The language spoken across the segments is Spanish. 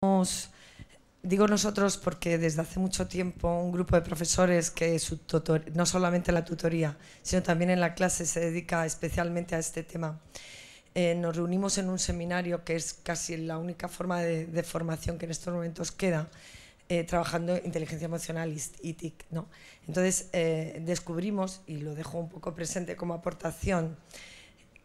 Digo nosotros porque desde hace mucho tiempo un grupo de profesores que no solamente en la tutoría, sino también en la clase se dedica especialmente a este tema. Nos reunimos en un seminario que es casi la única forma de formación que en estos momentos queda, trabajando inteligencia emocional y TIC, ¿no? Entonces descubrimos, y lo dejo un poco presente como aportación,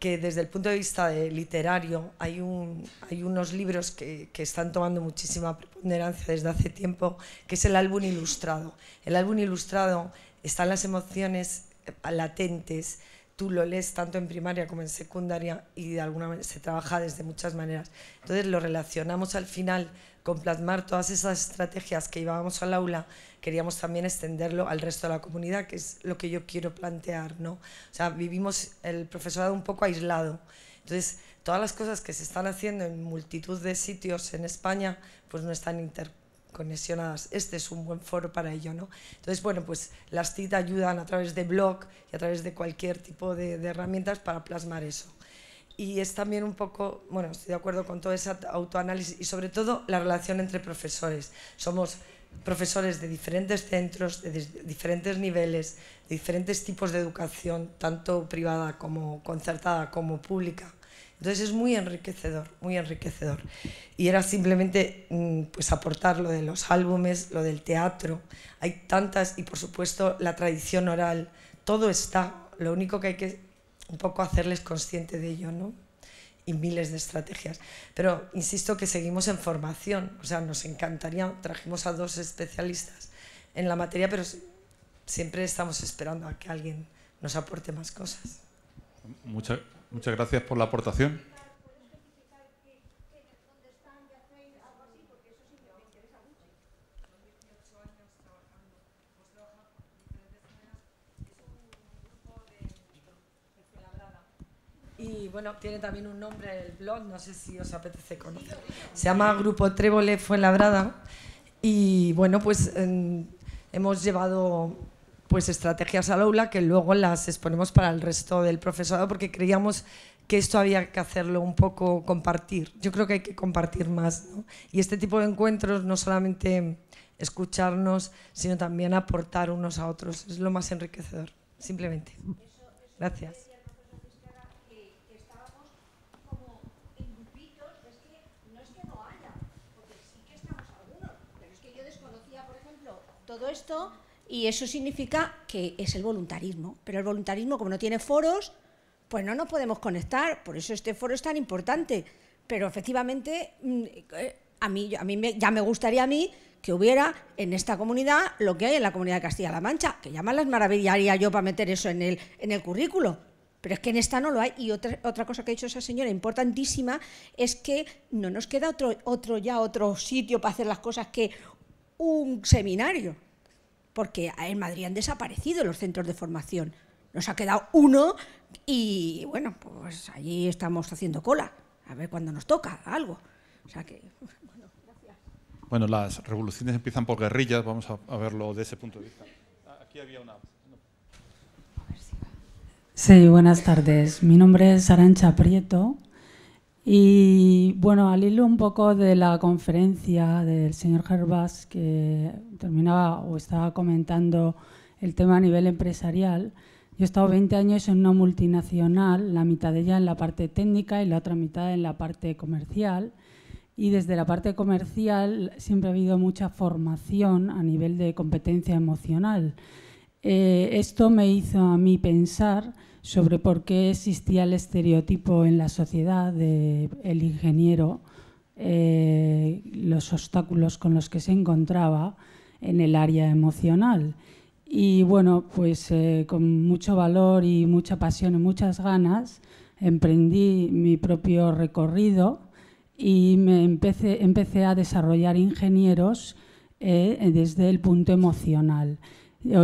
que desde el punto de vista literario hay unos libros que están tomando muchísima preponderancia desde hace tiempo, que es el álbum ilustrado. El álbum ilustrado están las emociones latentes, tú lo lees tanto en primaria como en secundaria y de alguna manera se trabaja desde muchas maneras. Entonces lo relacionamos al final con plasmar todas esas estrategias que llevábamos al aula, queríamos también extenderlo al resto de la comunidad, que es lo que yo quiero plantear, ¿no? O sea, vivimos el profesorado un poco aislado. Entonces, todas las cosas que se están haciendo en multitud de sitios en España, pues no están interconexionadas. Este es un buen foro para ello, ¿no? Entonces, bueno, pues las TIC ayudan a través de blog y a través de cualquier tipo de herramientas para plasmar eso. Y es también un poco, bueno, estoy de acuerdo con todo ese autoanálisis y sobre todo la relación entre profesores. Somos profesores de diferentes centros, de diferentes niveles, de diferentes tipos de educación, tanto privada como concertada como pública. Entonces es muy enriquecedor, muy enriquecedor. Y era simplemente pues aportar lo de los álbumes, lo del teatro. Hay tantas, y por supuesto la tradición oral, todo está. Lo único que hay que un poco hacerles consciente de ello, ¿no? Y miles de estrategias. Pero insisto que seguimos en formación, o sea, nos encantaría, trajimos a 2 especialistas en la materia, pero siempre estamos esperando a que alguien nos aporte más cosas. Muchas gracias por la aportación. Y bueno, tiene también un nombre el blog, no sé si os apetece conocer. Se llama Grupo Trébole Fuenlabrada y bueno, pues hemos llevado pues estrategias al aula que luego las exponemos para el resto del profesorado porque creíamos que esto había que hacerlo un poco compartir. Yo creo que hay que compartir más, ¿no? Y este tipo de encuentros no solamente escucharnos, sino también aportar unos a otros. Es lo más enriquecedor, simplemente. Gracias. Todo esto, y eso significa que es el voluntarismo, pero el voluntarismo, como no tiene foros, pues no nos podemos conectar, por eso este foro es tan importante. Pero efectivamente a mí ya me gustaría a mí que hubiera en esta comunidad lo que hay en la comunidad de Castilla-La Mancha, que ya me las maravillaría yo para meter eso en el currículo, pero es que en esta no lo hay. Y otra cosa que ha dicho esa señora importantísima es que no nos queda otro sitio para hacer las cosas que un seminario, porque en Madrid han desaparecido los centros de formación, nos ha quedado uno y bueno, pues allí estamos haciendo cola, a ver cuándo nos toca algo. O sea que, bueno, gracias. Bueno, las revoluciones empiezan por guerrillas, vamos a verlo de ese punto de vista. Aquí había una... Sí, buenas tardes. Mi nombre es Arantxa Prieto. Y bueno, al hilo un poco de la conferencia del señor Hervás, que terminaba o estaba comentando el tema a nivel empresarial, yo he estado 20 años en una multinacional, la mitad de ella en la parte técnica y la otra mitad en la parte comercial. Y desde la parte comercial siempre ha habido mucha formación a nivel de competencia emocional. Esto me hizo a mí pensar sobre por qué existía el estereotipo en la sociedad del ingeniero, los obstáculos con los que se encontraba en el área emocional. Y bueno, pues con mucho valor y mucha pasión y muchas ganas emprendí mi propio recorrido y empecé a desarrollar ingenieros desde el punto emocional.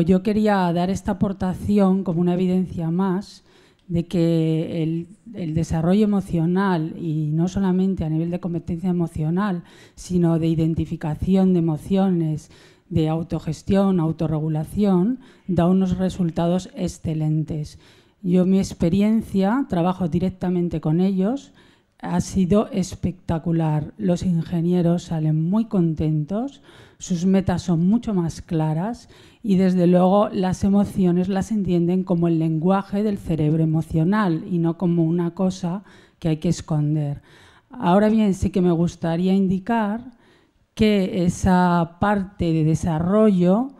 Yo quería dar esta aportación como una evidencia más de que el desarrollo emocional, y no solamente a nivel de competencia emocional, sino de identificación de emociones, de autogestión, autorregulación, da unos resultados excelentes. Yo, mi experiencia, trabajo directamente con ellos, ha sido espectacular. Los ingenieros salen muy contentos, sus metas son mucho más claras y desde luego las emociones las entienden como el lenguaje del cerebro emocional y no como una cosa que hay que esconder. Ahora bien, sí que me gustaría indicar que esa parte de desarrollo,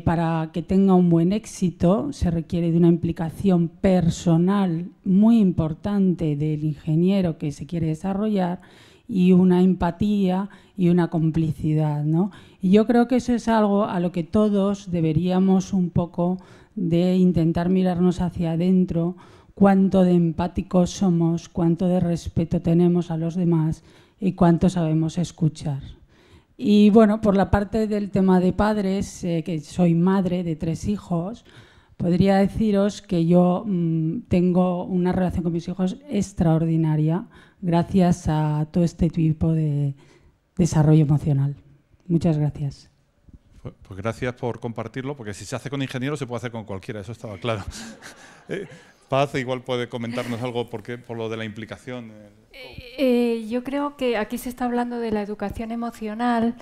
para que tenga un buen éxito, se requiere de una implicación personal muy importante del ingeniero que se quiere desarrollar y una empatía y una complicidad, ¿no? Y yo creo que eso es algo a lo que todos deberíamos un poco de intentar mirarnos hacia adentro, cuánto de empáticos somos, cuánto de respeto tenemos a los demás y cuánto sabemos escuchar. Y bueno, por la parte del tema de padres, que soy madre de 3 hijos, podría deciros que yo tengo una relación con mis hijos extraordinaria gracias a todo este tipo de desarrollo emocional. Muchas gracias. Pues gracias por compartirlo, porque si se hace con ingenieros se puede hacer con cualquiera, eso estaba claro. Paz igual puede comentarnos algo por lo de la implicación. Yo creo que aquí se está hablando de la educación emocional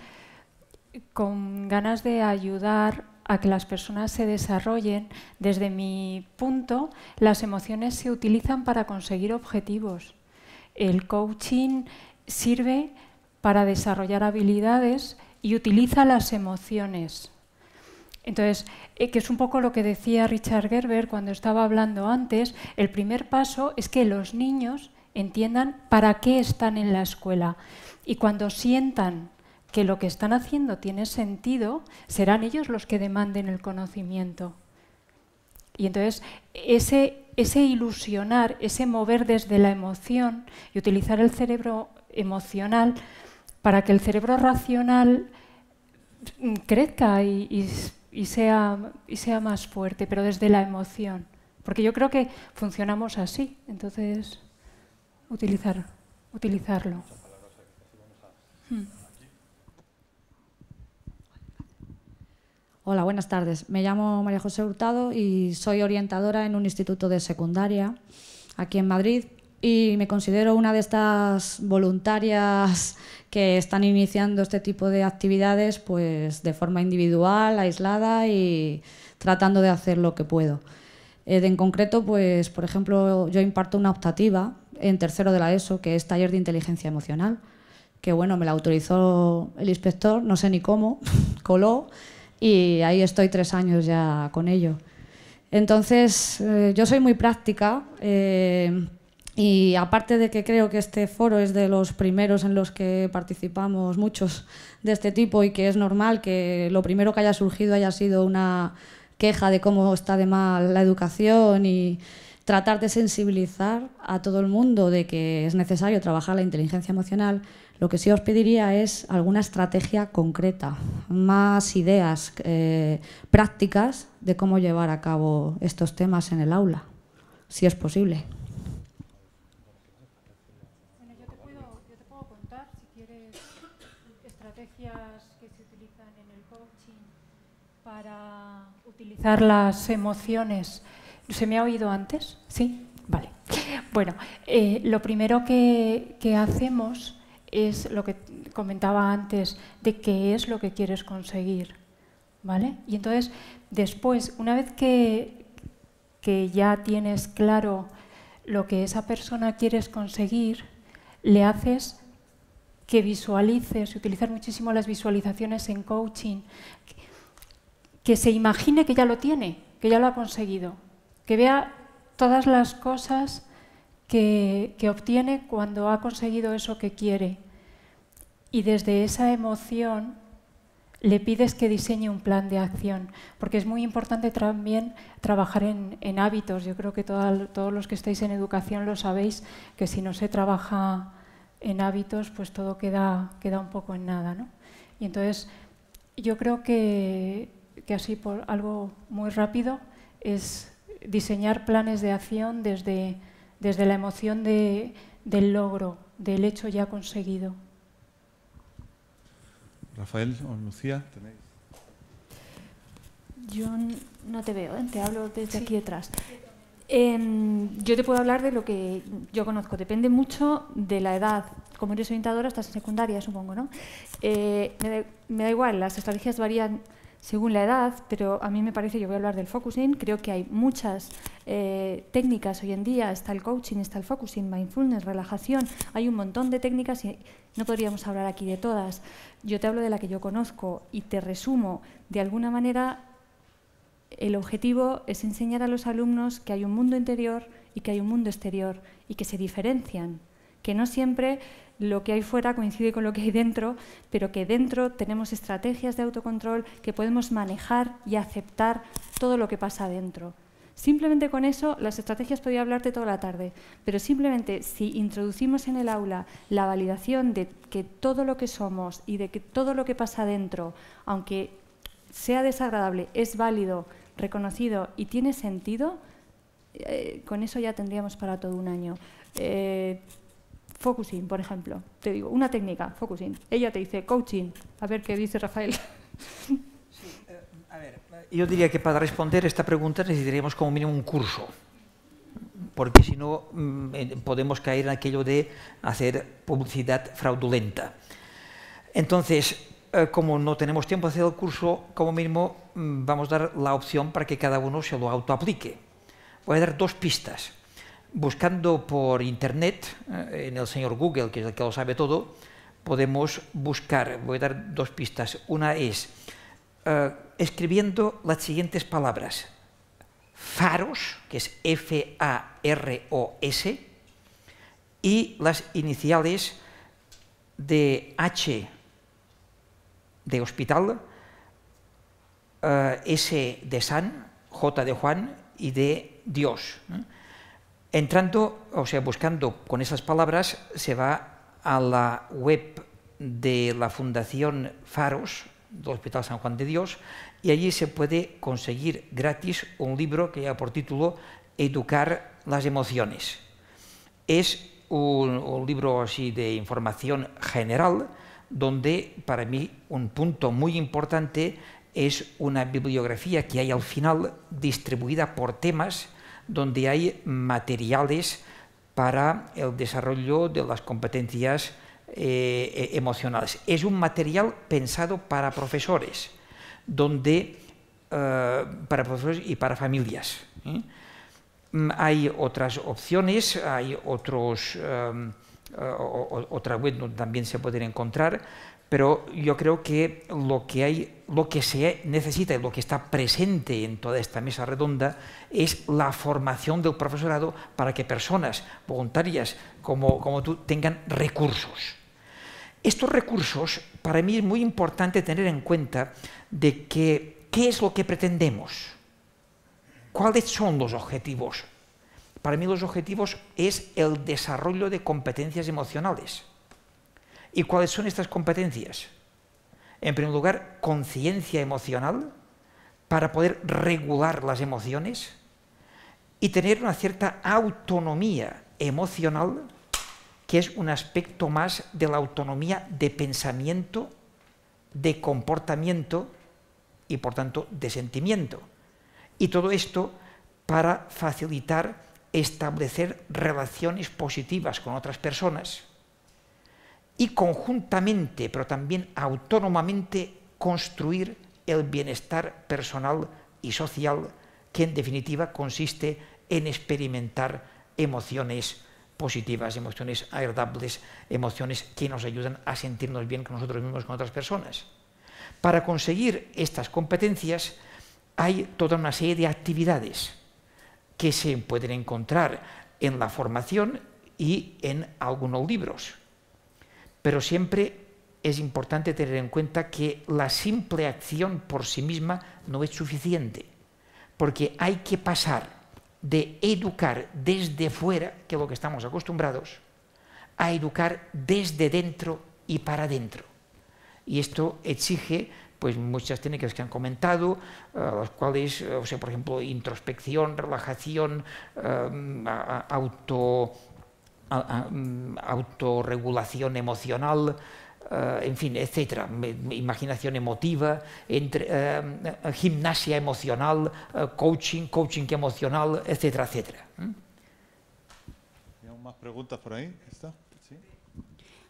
con ganas de ayudar a que las personas se desarrollen. Desde mi punto, las emociones se utilizan para conseguir objetivos. El coaching sirve para desarrollar habilidades y utiliza las emociones. Entonces, que es un poco lo que decía Richard Gerber cuando estaba hablando antes, el primer paso es que los niños entiendan para qué están en la escuela. Y cuando sientan que lo que están haciendo tiene sentido, serán ellos los que demanden el conocimiento. Y entonces, ese ilusionar, ese mover desde la emoción y utilizar el cerebro emocional para que el cerebro racional crezca y sea más fuerte, pero desde la emoción. Porque yo creo que funcionamos así, entonces utilizarlo. Hola, buenas tardes. Me llamo María José Hurtado y soy orientadora en un instituto de secundaria aquí en Madrid y me considero una de estas voluntarias que están iniciando este tipo de actividades pues de forma individual, aislada y tratando de hacer lo que puedo. En concreto, pues, por ejemplo, yo imparto una optativa en tercero de la ESO, que es taller de inteligencia emocional, que bueno, me la autorizó el inspector, no sé ni cómo, coló, y ahí estoy 3 años ya con ello. Entonces, yo soy muy práctica y aparte de que creo que este foro es de los primeros en los que participamos muchos de este tipo y que es normal que lo primero que haya surgido haya sido una queja de cómo está de mal la educación y tratar de sensibilizar a todo el mundo de que es necesario trabajar la inteligencia emocional, lo que sí os pediría es alguna estrategia concreta, más ideas prácticas de cómo llevar a cabo estos temas en el aula, si es posible. Bueno, yo te puedo contar, si quieres, estrategias que se utilizan en el coaching para utilizar las emociones. ¿Se me ha oído antes? ¿Sí? Vale. Bueno, lo primero que hacemos es lo que comentaba antes, de qué es lo que quieres conseguir, ¿vale? Y entonces, después, una vez que ya tienes claro lo que esa persona quieres conseguir, le haces que visualices, utilizar muchísimo las visualizaciones en coaching, que se imagine que ya lo tiene, que ya lo ha conseguido, que vea todas las cosas que obtiene cuando ha conseguido eso que quiere. Y desde esa emoción le pides que diseñe un plan de acción, porque es muy importante también trabajar en hábitos. Yo creo que todos los que estáis en educación lo sabéis, que si no se trabaja en hábitos, pues todo queda un poco en nada, ¿no? Y entonces yo creo que así, por algo muy rápido, es diseñar planes de acción desde la emoción del logro, del hecho ya conseguido. Rafael o Lucía, tenéis. Yo no te veo, te hablo desde aquí detrás. Yo te puedo hablar de lo que yo conozco. Depende mucho de la edad. Como eres orientadora, estás en secundaria, supongo, ¿no? Me da igual, las estrategias varían según la edad, pero a mí me parece, yo voy a hablar del focusing, creo que hay muchas técnicas hoy en día, está el coaching, está el focusing, mindfulness, relajación, hay un montón de técnicas y no podríamos hablar aquí de todas. Yo te hablo de la que yo conozco y te resumo, de alguna manera, el objetivo es enseñar a los alumnos que hay un mundo interior y que hay un mundo exterior y que se diferencian, que no siempre lo que hay fuera coincide con lo que hay dentro, pero que dentro tenemos estrategias de autocontrol que podemos manejar y aceptar todo lo que pasa dentro. Simplemente con eso, las estrategias podría hablarte toda la tarde, pero simplemente si introducimos en el aula la validación de que todo lo que somos y de que todo lo que pasa dentro, aunque sea desagradable, es válido, reconocido y tiene sentido, con eso ya tendríamos para todo un año. Focusing, por ejemplo, te digo, una técnica, focusing. Ella te dice coaching. A ver qué dice Rafael. Sí, a ver, yo diría que para responder esta pregunta necesitaríamos como mínimo un curso, porque si no podemos caer en aquello de hacer publicidad fraudulenta. Entonces, como no tenemos tiempo de hacer el curso, como mínimo vamos a dar la opción para que cada uno se lo autoaplique. Voy a dar 2 pistas. Buscando por internet, en el señor Google, que es el que lo sabe todo, podemos buscar, voy a dar 2 pistas. Una es escribiendo las siguientes palabras: Faros, que es F-A-R-O-S, y las iniciales de H de hospital, S de San, J de Juan y de Dios. Entrando, o sea, buscando con esas palabras, se va a la web de la Fundación Faros, del Hospital San Juan de Dios, y allí se puede conseguir gratis un libro que lleva por título Educar las emociones. Es un libro así de información general, donde para mí un punto muy importante es una bibliografía que hay al final distribuida por temas, donde hay materiales para el desarrollo de las competencias emocionales. Es un material pensado para profesores, para profesores y para familias. Hay otras opciones, hay otra web donde también se pueden encontrar, pero yo creo que lo que se necesita y lo que está presente en toda esta mesa redonda es la formación del profesorado para que personas voluntarias como tú tengan recursos. Estos recursos, para mí es muy importante tener en cuenta de qué es lo que pretendemos, cuáles son los objetivos. Para mí los objetivos es el desarrollo de competencias emocionales. ¿Y cuáles son estas competencias? En primer lugar, conciencia emocional, para poder regular las emociones y tener una cierta autonomía emocional, que es un aspecto más de la autonomía de pensamiento, de comportamiento y, por tanto, de sentimiento. Y todo esto para facilitar establecer relaciones positivas con otras personas y conjuntamente, pero también autónomamente, construir el bienestar personal y social, que en definitiva consiste en experimentar emociones positivas, emociones agradables, emociones que nos ayudan a sentirnos bien con nosotros mismos, con otras personas. Para conseguir estas competencias hay toda una serie de actividades que se pueden encontrar en la formación y en algunos libros. Pero siempre es importante tener en cuenta que la simple acción por sí misma no es suficiente, porque hay que pasar de educar desde fuera, que es lo que estamos acostumbrados, a educar desde dentro y para dentro. Y esto exige pues muchas técnicas que han comentado, las cuales, o sea, por ejemplo, introspección, relajación, autorregulación emocional, en fin, etcétera, imaginación emotiva, gimnasia emocional, coaching emocional, etcétera, etcétera. ¿Tenemos más preguntas por ahí? ¿Está? ¿Sí?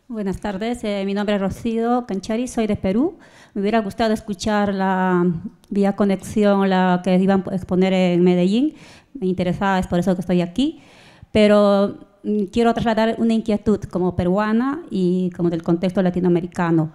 Buenas tardes, mi nombre es Rocío Canchari, soy de Perú. Me hubiera gustado escuchar vía conexión la que iban a exponer en Medellín. Me interesaba, es por eso que estoy aquí. Pero quiero trasladar una inquietud como peruana y como del contexto latinoamericano.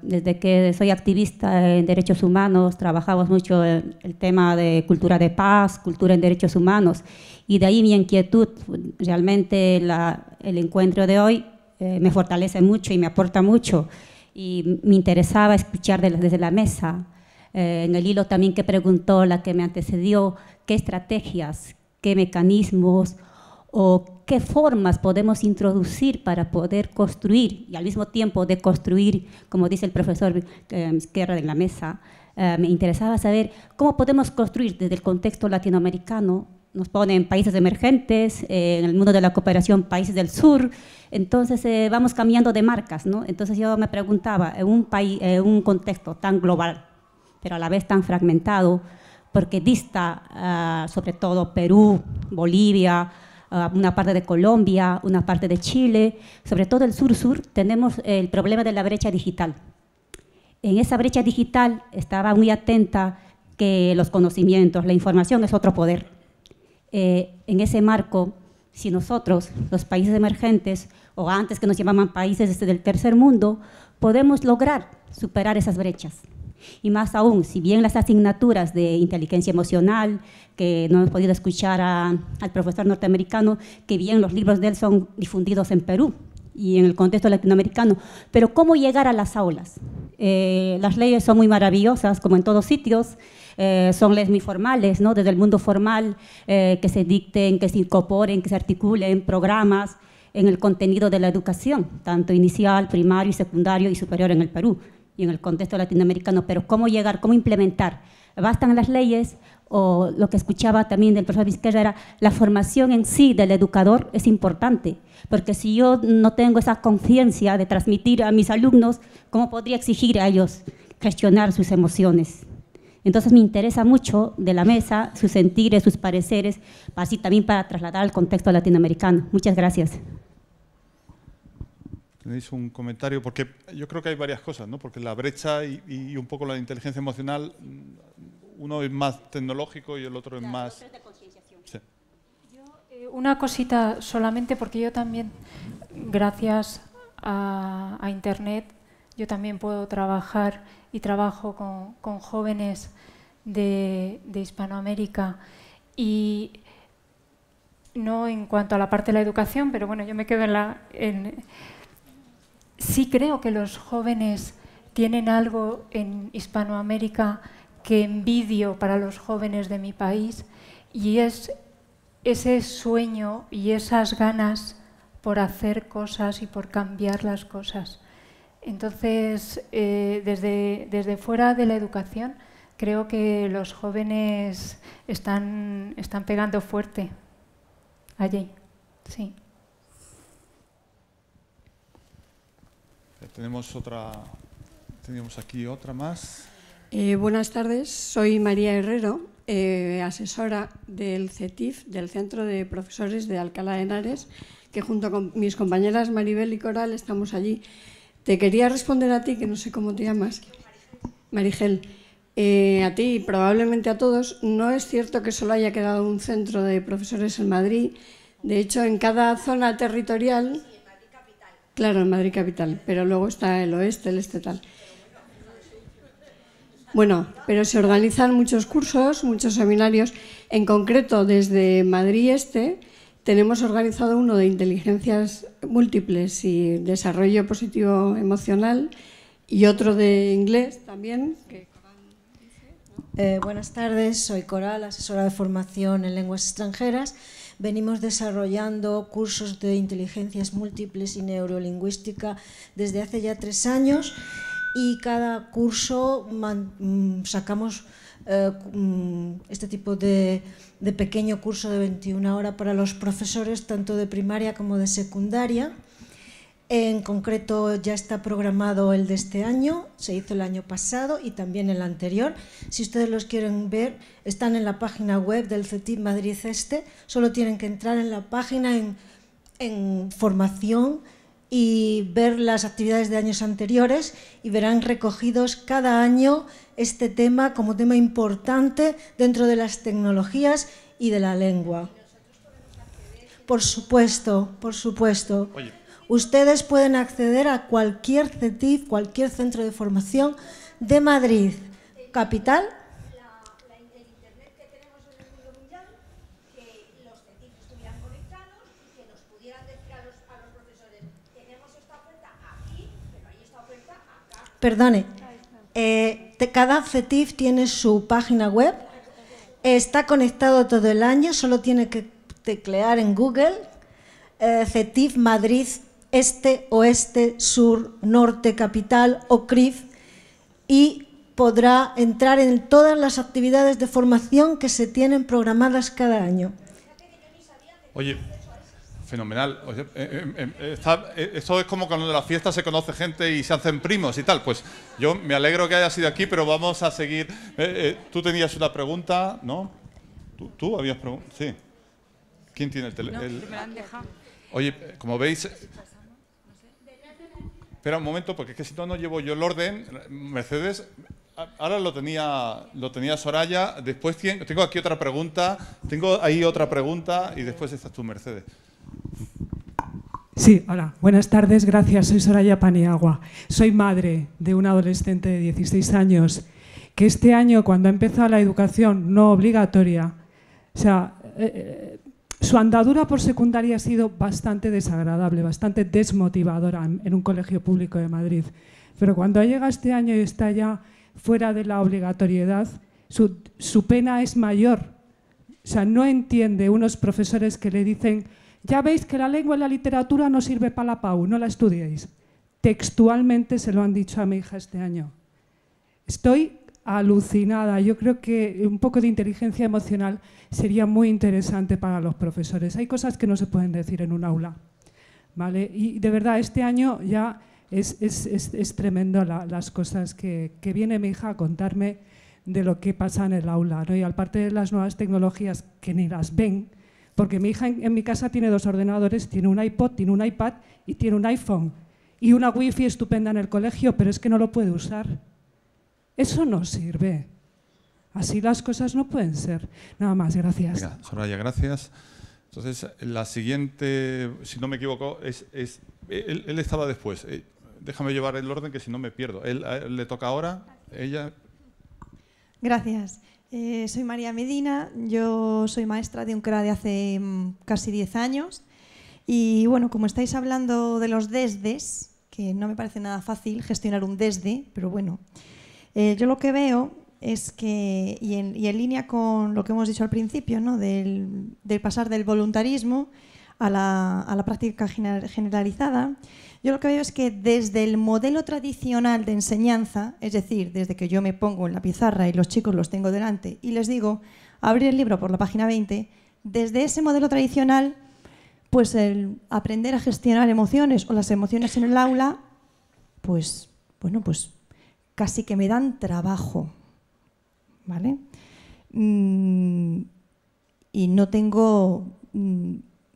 Desde que soy activista en derechos humanos, trabajamos mucho en el tema de cultura de paz, cultura en derechos humanos. Y de ahí mi inquietud. Realmente el encuentro de hoy me fortalece mucho y me aporta mucho. Y me interesaba escuchar desde la mesa, en el hilo también que preguntó la que me antecedió, qué estrategias, qué mecanismos o qué formas podemos introducir para poder construir y al mismo tiempo deconstruir, como dice el profesor Izquierda en la mesa. Me interesaba saber cómo podemos construir desde el contexto latinoamericano. Nos ponen países emergentes, en el mundo de la cooperación países del sur, entonces vamos cambiando de marcas, ¿no? Entonces yo me preguntaba, en un contexto tan global, pero a la vez tan fragmentado, porque dista sobre todo Perú, Bolivia, una parte de Colombia, una parte de Chile, sobre todo el sur-sur, tenemos el problema de la brecha digital. En esa brecha digital estaba muy atenta que los conocimientos, la información es otro poder. En ese marco, si nosotros, los países emergentes, o antes que nos llamaban países del tercer mundo, podemos lograr superar esas brechas. Y más aún, si bien las asignaturas de inteligencia emocional, que no hemos podido escuchar al profesor norteamericano, que bien los libros de él son difundidos en Perú y en el contexto latinoamericano, pero ¿cómo llegar a las aulas? Las leyes son muy maravillosas, como en todos sitios, son leyes muy formales, ¿no? Desde el mundo formal, que se dicten, que se incorporen, que se articulen programas en el contenido de la educación, tanto inicial, primario, secundario y superior en el Perú y en el contexto latinoamericano. Pero ¿cómo llegar, cómo implementar? ¿Bastan las leyes? O lo que escuchaba también del profesor Vizquerra era la formación en sí del educador es importante, porque si yo no tengo esa conciencia de transmitir a mis alumnos, ¿cómo podría exigir a ellos gestionar sus emociones? Entonces me interesa mucho de la mesa sus sentires, sus pareceres, así también para trasladar al contexto latinoamericano. Muchas gracias. ¿Tenéis un comentario? Porque yo creo que hay varias cosas, ¿no? Porque la brecha y un poco la inteligencia emocional, uno es más tecnológico y el otro es más... Sí. Una cosita solamente, porque yo también, gracias a Internet, yo también puedo trabajar y trabajo con jóvenes de Hispanoamérica, y no en cuanto a la parte de la educación, pero bueno, yo me quedo sí creo que los jóvenes tienen algo en Hispanoamérica que envidio para los jóvenes de mi país, y es ese sueño y esas ganas por hacer cosas y por cambiar las cosas. Entonces, desde fuera de la educación, creo que los jóvenes están pegando fuerte allí. Sí. Teníamos aquí otra más. Buenas tardes, soy María Herrero, asesora del CETIF, del Centro de Profesores de Alcalá de Henares, que junto con mis compañeras Maribel y Coral estamos allí. Te quería responder a ti, que no sé cómo te llamas. Marigel. A ti y probablemente a todos. No es cierto que solo haya quedado un centro de profesores en Madrid. De hecho, en cada zona territorial... Sí, en Madrid capital. Claro, en Madrid capital, pero luego está el oeste, el este, tal. Bueno, pero se organizan muchos cursos, muchos seminarios. En concreto, desde Madrid Este, tenemos organizado uno de inteligencias múltiples y desarrollo positivo emocional, y otro de inglés también. Buenas tardes, soy Coral, asesora de formación en lenguas extranjeras. Venimos desarrollando cursos de inteligencias múltiples y neurolingüística desde hace ya 3 años, y cada curso sacamos este tipo de pequeño curso de 21 horas para los profesores, tanto de primaria como de secundaria. En concreto ya está programado el de este año, se hizo el año pasado y también el anterior. Si ustedes los quieren ver, están en la página web del CETIF Madrid Este. Solo tienen que entrar en la página en formación y ver las actividades de años anteriores y verán recogidos cada año este tema como tema importante dentro de las tecnologías y de la lengua. Por supuesto, por supuesto. Oye. Ustedes pueden acceder a cualquier CETIF, cualquier centro de formación de Madrid, capital. El internet que tenemos en el mundo mundial, que los CETIF estuvieran conectados, que nos pudieran decir a los profesores, tenemos esta oferta aquí, pero hay esta oferta acá. Perdone, cada CETIF tiene su página web, está conectado todo el año, solo tiene que teclear en Google CETIF Madrid Este, Oeste, Sur, Norte, Capital o CRIF y podrá entrar en todas las actividades de formación que se tienen programadas cada año. Oye, fenomenal. Oye, esto es como cuando en la fiesta se conoce gente y se hacen primos y tal. Pues yo me alegro que hayas ido aquí, pero vamos a seguir. Tú tenías una pregunta, ¿no? ¿Tú habías preguntado? Sí. ¿Quién tiene el teléfono? Oye, como veis... Espera un momento, porque es que si no llevo yo el orden. Mercedes, ahora lo tenía Soraya, después tengo aquí otra pregunta, tengo ahí otra pregunta y después estás tú, Mercedes. Sí, hola, buenas tardes, gracias, soy Soraya Paniagua. Soy madre de un adolescente de 16 años que este año, cuando ha empezado la educación no obligatoria, o sea, su andadura por secundaria ha sido bastante desagradable, bastante desmotivadora en un colegio público de Madrid. Pero cuando llega este año y está ya fuera de la obligatoriedad, su pena es mayor. O sea, no entiende unos profesores que le dicen, ya veis que la lengua y la literatura no sirve para la PAU, no la estudiéis. Textualmente se lo han dicho a mi hija este año. Estoy alucinada. Yo creo que un poco de inteligencia emocional sería muy interesante para los profesores. Hay cosas que no se pueden decir en un aula, ¿vale? Y de verdad, este año ya es tremendo las cosas que viene mi hija a contarme de lo que pasa en el aula, ¿no? Y aparte de las nuevas tecnologías que ni las ven, porque mi hija en mi casa tiene 2 ordenadores, tiene un iPod, tiene un iPad y tiene un iPhone y una wifi estupenda en el colegio, pero es que no lo puede usar. Eso no sirve. Así las cosas no pueden ser. Nada más, gracias. Venga, Soraya, gracias. Entonces, la siguiente, si no me equivoco, él estaba después. Déjame llevar el orden, que si no me pierdo. ¿Él le toca ahora? ¿Ella? Gracias. Soy María Medina, yo soy maestra de un CRA de hace casi 10 años. Y bueno, como estáis hablando de los desdes, que no me parece nada fácil gestionar un desde, pero bueno... yo lo que veo es que, y en línea con lo que hemos dicho al principio, ¿no? del pasar del voluntarismo a la práctica generalizada, yo lo que veo es que desde el modelo tradicional de enseñanza, es decir, desde que yo me pongo en la pizarra y los chicos los tengo delante y les digo, abrir el libro por la página 20, desde ese modelo tradicional, pues el aprender a gestionar emociones o las emociones en el aula, pues, bueno, pues casi que me dan trabajo, ¿vale? Y no tengo,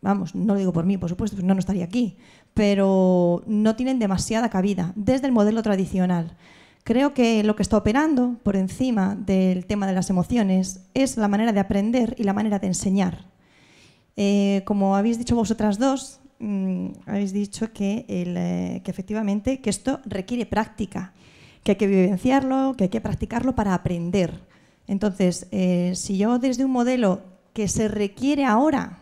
vamos, no lo digo por mí, por supuesto, pues no estaría aquí, pero no tienen demasiada cabida desde el modelo tradicional. Creo que lo que está operando por encima del tema de las emociones es la manera de aprender y la manera de enseñar. Como habéis dicho vosotras dos, habéis dicho que efectivamente que esto requiere práctica, que hay que vivenciarlo, que hay que practicarlo para aprender. Entonces, si yo desde un modelo que se requiere ahora,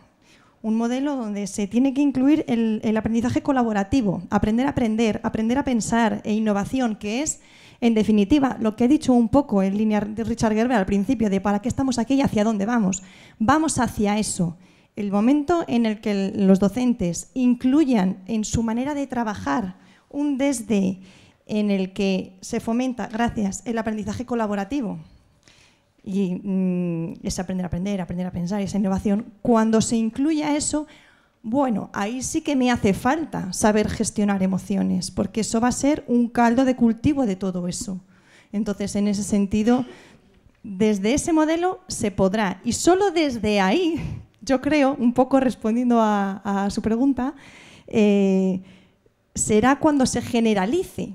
un modelo donde se tiene que incluir el aprendizaje colaborativo, aprender a aprender, aprender a pensar e innovación, que es, en definitiva, lo que he dicho un poco en línea de Richard Gerber al principio, de para qué estamos aquí y hacia dónde vamos. Vamos hacia eso. El momento en el que los docentes incluyan en su manera de trabajar un desde en el que se fomenta, gracias, el aprendizaje colaborativo y es aprender a aprender, aprender a pensar, esa innovación, cuando se incluya eso, Bueno, ahí sí que me hace falta saber gestionar emociones, porque eso va a ser un caldo de cultivo de todo eso. Entonces, en ese sentido, desde ese modelo se podrá. Y solo desde ahí, yo creo, un poco respondiendo a su pregunta, será cuando se generalice.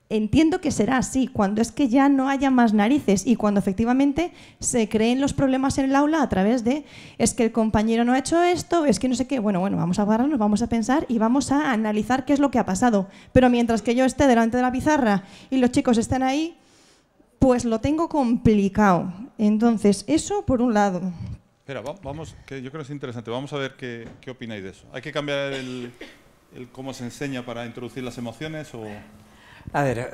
Entiendo que será así, cuando es que ya no haya más narices y cuando efectivamente se creen los problemas en el aula a través de es que el compañero no ha hecho esto, es que no sé qué. Bueno, vamos a agarrarnos, vamos a pensar y vamos a analizar qué es lo que ha pasado. Pero mientras que yo esté delante de la pizarra y los chicos estén ahí, pues lo tengo complicado. Entonces, eso por un lado. Espera, vamos, que yo creo que es interesante. Vamos a ver qué opináis de eso. ¿Hay que cambiar el cómo se enseña para introducir las emociones o...? A ver,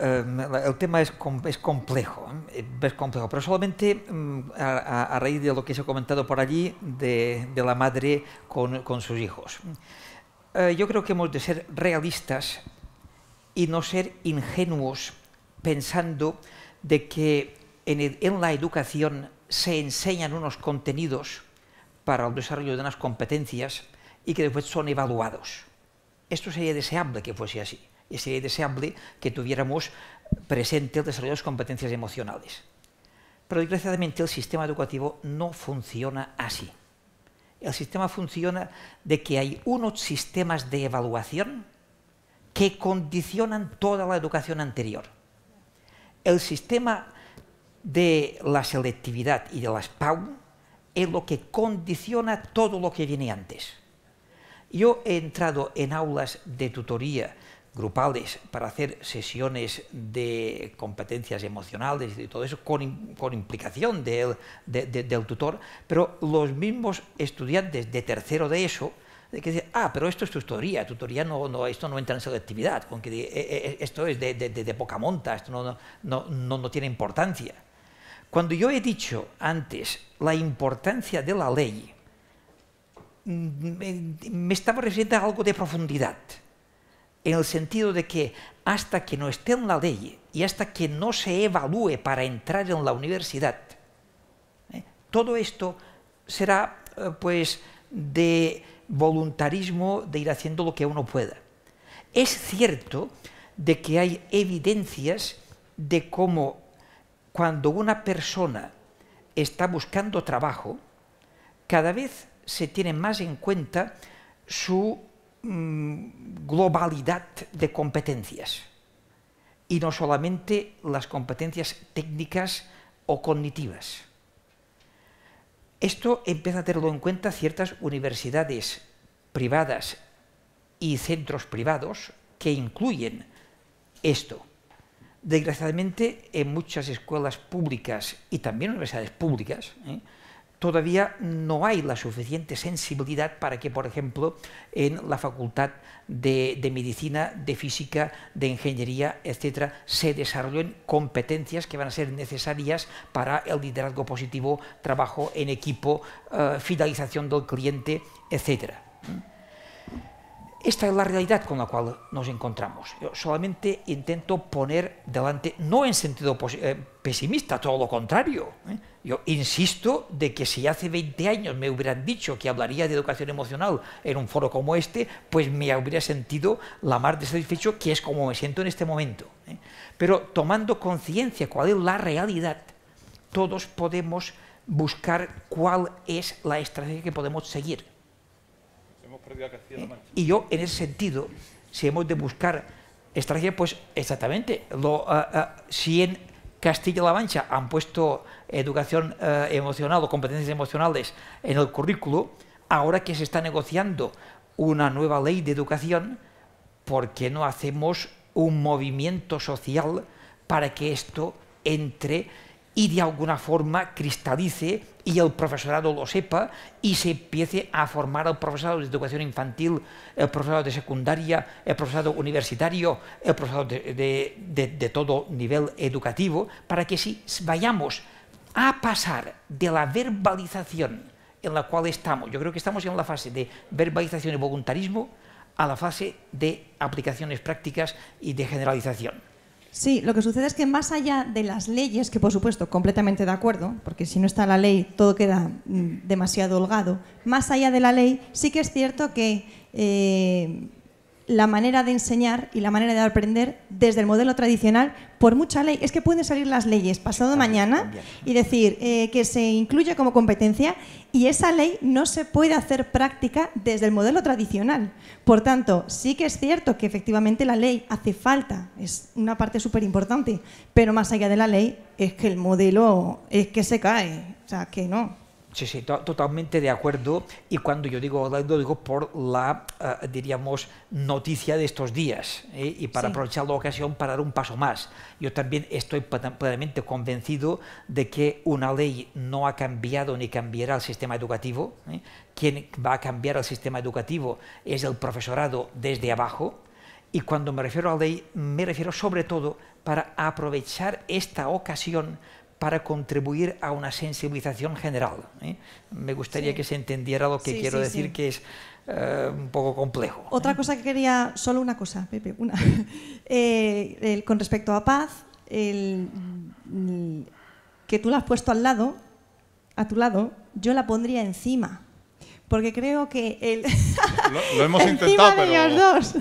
el tema es complejo, pero solamente a raíz de lo que se ha comentado por allí de la madre con sus hijos. Yo creo que hemos de ser realistas y no ser ingenuos pensando de que en la educación se enseñan unos contenidos para el desarrollo de unas competencias y que después son evaluados. Esto sería deseable que fuese así. Y sería deseable que tuviéramos presente el desarrollo de las competencias emocionales. Pero desgraciadamente el sistema educativo no funciona así. El sistema funciona de que hay unos sistemas de evaluación que condicionan toda la educación anterior. El sistema de la selectividad y de las PAU es lo que condiciona todo lo que viene antes. Yo he entrado en aulas de tutoría grupales para hacer sesiones de competencias emocionales y todo eso con implicación del tutor, pero los mismos estudiantes de tercero de eso que dicen, pero esto es tutoría esto no entra en selectividad, esto es de poca monta, esto no tiene importancia. Cuando yo he dicho antes la importancia de la ley, me estaba refiriendo a algo de profundidad, en el sentido de que hasta que no esté en la ley y hasta que no se evalúe para entrar en la universidad, todo esto será pues de voluntarismo, de ir haciendo lo que uno pueda. Es cierto de que hay evidencias de cómo cuando una persona está buscando trabajo, cada vez se tiene más en cuenta su globalidad de competencias y no solamente las competencias técnicas o cognitivas. Esto empieza a tenerlo en cuenta ciertas universidades privadas y centros privados que incluyen esto. Desgraciadamente, en muchas escuelas públicas y también universidades públicas, todavía no hay la suficiente sensibilidad para que, por ejemplo, en la facultad de medicina, de física, de ingeniería, etcétera, se desarrollen competencias que van a ser necesarias para el liderazgo positivo, trabajo en equipo, fidelización del cliente, etcétera. Esta es la realidad con la cual nos encontramos. Yo solamente intento poner delante, no en sentido pesimista, todo lo contrario. Yo insisto de que si hace 20 años me hubieran dicho que hablaría de educación emocional en un foro como este, pues me habría sentido la mar de satisfecho, que es como me siento en este momento. Pero tomando conciencia cuál es la realidad, todos podemos buscar cuál es la estrategia que podemos seguir. Y yo, en ese sentido, si hemos de buscar estrategia, pues exactamente, si en Castilla-La Mancha han puesto educación emocional o competencias emocionales en el currículo, ahora que se está negociando una nueva ley de educación, ¿por qué no hacemos un movimiento social para que esto entre y de alguna forma cristalice y el profesorado lo sepa y se empiece a formar el profesorado de educación infantil, el profesorado de secundaria, el profesorado universitario, el profesorado de todo nivel educativo, para que si vayamos a pasar de la verbalización en la cual estamos, yo creo que estamos en la fase de verbalización y voluntarismo, a la fase de aplicaciones prácticas y de generalización. Sí, lo que sucede es que más allá de las leyes, que por supuesto completamente de acuerdo, porque si no está la ley todo queda demasiado holgado, más allá de la ley sí que es cierto que la manera de enseñar y la manera de aprender desde el modelo tradicional, por mucha ley, es que pueden salir las leyes pasado mañana y decir que se incluye como competencia y esa ley no se puede hacer práctica desde el modelo tradicional. Por tanto, sí que es cierto que efectivamente la ley hace falta, es una parte súper importante, pero más allá de la ley es que el modelo es que se cae, o sea, que no. Sí, sí, totalmente de acuerdo. Y cuando yo digo, lo digo por la, diríamos, noticia de estos días, y para aprovechar la ocasión para dar un paso más. Yo también estoy plenamente convencido de que una ley no ha cambiado ni cambiará el sistema educativo. Quien va a cambiar el sistema educativo es el profesorado desde abajo. Y cuando me refiero a ley, me refiero sobre todo para aprovechar esta ocasión para contribuir a una sensibilización general. Me gustaría que se entendiera lo que quiero decir, que es un poco complejo. Otra cosa que quería, solo una cosa, Pepe, una. Con respecto a paz, que tú la has puesto al lado, a tu lado, yo la pondría encima. Porque creo que lo hemos intentado, pero de los dos,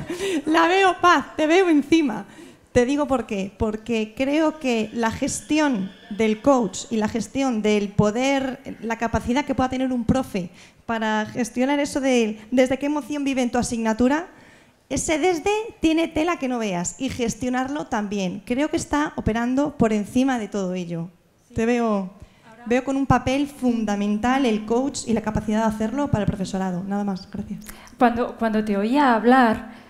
la veo paz, te veo encima. Te digo por qué. Porque creo que la gestión del coach y la gestión del poder, la capacidad que pueda tener un profe para gestionar eso de desde qué emoción vive en tu asignatura, ese desde tiene tela que no veas y gestionarlo también. Creo que está operando por encima de todo ello. Te veo con un papel fundamental el coach y la capacidad de hacerlo para el profesorado. Nada más, gracias. Cuando te oía hablar,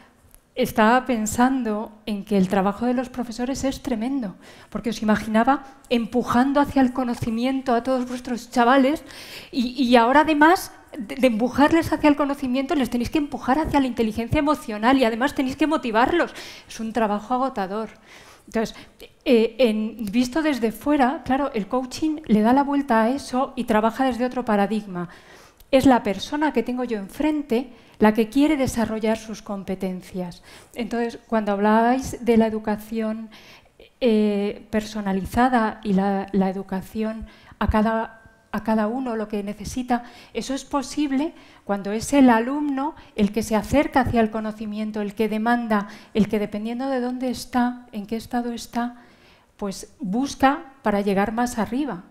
estaba pensando en que el trabajo de los profesores es tremendo, porque os imaginaba empujando hacia el conocimiento a todos vuestros chavales y ahora además de empujarles hacia el conocimiento les tenéis que empujar hacia la inteligencia emocional y además tenéis que motivarlos. Es un trabajo agotador. Entonces, visto desde fuera, claro, el coaching le da la vuelta a eso y trabaja desde otro paradigma. Es la persona que tengo yo enfrente la que quiere desarrollar sus competencias. Entonces, cuando hablabais de la educación personalizada y la educación a cada uno lo que necesita, eso es posible cuando es el alumno el que se acerca hacia el conocimiento, el que demanda, el que dependiendo de dónde está, en qué estado está, pues busca para llegar más arriba,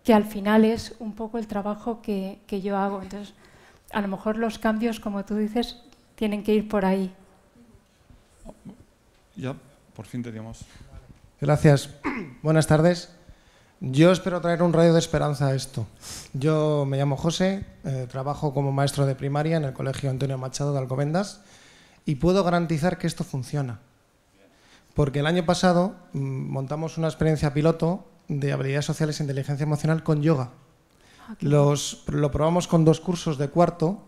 que al final es un poco el trabajo que yo hago. Entonces, a lo mejor los cambios, como tú dices, tienen que ir por ahí. Ya, por fin teníamos. Gracias. Buenas tardes. Yo espero traer un rayo de esperanza a esto. Yo me llamo José, trabajo como maestro de primaria en el Colegio Antonio Machado de Alcobendas y puedo garantizar que esto funciona. Porque el año pasado montamos una experiencia piloto de habilidades sociales e inteligencia emocional con yoga. Lo probamos con 2 cursos de cuarto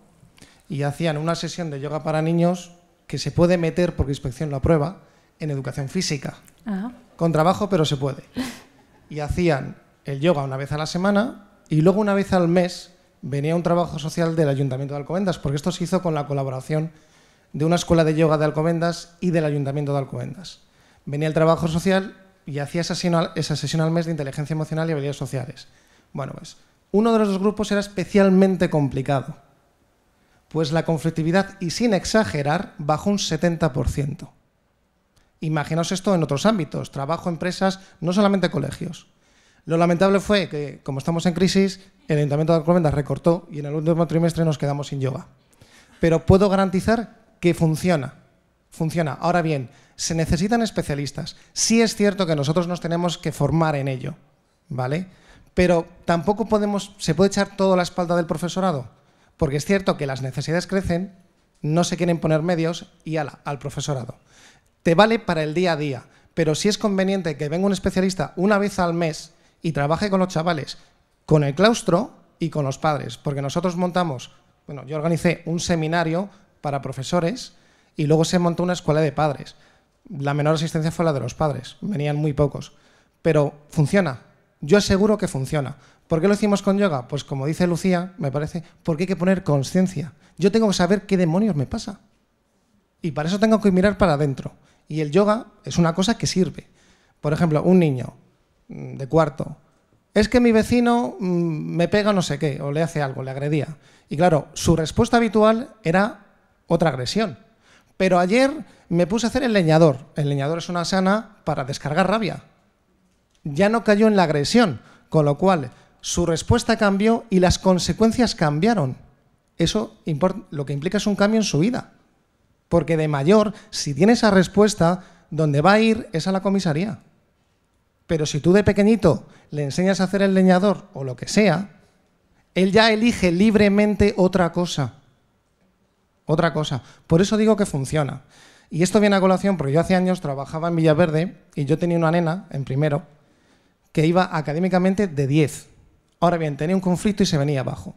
y hacían una sesión de yoga para niños que se puede meter, porque inspección lo aprueba, en educación física. Con trabajo, pero se puede. Y hacían el yoga una vez a la semana y luego una vez al mes venía un trabajo social del Ayuntamiento de Alcobendas, porque esto se hizo con la colaboración de una escuela de yoga de Alcobendas y del Ayuntamiento de Alcobendas. Venía el trabajo social y hacía esa sesión al mes de inteligencia emocional y habilidades sociales. Bueno, pues uno de los 2 grupos era especialmente complicado, pues la conflictividad, y sin exagerar, bajó un 70%. Imaginaos esto en otros ámbitos, trabajo, empresas, no solamente colegios. Lo lamentable fue que, como estamos en crisis, el Ayuntamiento de Alcobendas recortó y en el último trimestre nos quedamos sin yoga. Pero puedo garantizar que funciona. Funciona. Ahora bien, se necesitan especialistas. Sí es cierto que nosotros nos tenemos que formar en ello, ¿vale? Pero tampoco se puede echar todo a la espalda del profesorado, porque es cierto que las necesidades crecen, no se quieren poner medios y al profesorado. Te vale para el día a día, pero sí es conveniente que venga un especialista una vez al mes y trabaje con los chavales, con el claustro y con los padres, porque nosotros montamos, yo organicé un seminario para profesores y luego se montó una escuela de padres. La menor asistencia fue la de los padres, venían muy pocos, pero funciona. Yo aseguro que funciona. ¿Por qué lo hicimos con yoga? Pues como dice Lucía, me parece, porque hay que poner conciencia. Yo tengo que saber qué demonios me pasa. Y para eso tengo que mirar para adentro. Y el yoga es una cosa que sirve. Por ejemplo, un niño de cuarto. Es que mi vecino me pega no sé qué, o le hace algo, le agredía. Y claro, su respuesta habitual era otra agresión. Pero ayer me puse a hacer el leñador. El leñador es una sana para descargar rabia. Ya no cayó en la agresión, con lo cual su respuesta cambió y las consecuencias cambiaron. Eso lo que implica es un cambio en su vida. Porque de mayor, si tiene esa respuesta, donde va a ir es a la comisaría. Pero si tú de pequeñito le enseñas a hacer el leñador o lo que sea, él ya elige libremente otra cosa. Otra cosa. Por eso digo que funciona. Y esto viene a colación porque yo hace años trabajaba en Villaverde y yo tenía una nena, en primero, que iba académicamente de 10. Ahora bien, tenía un conflicto y se venía abajo.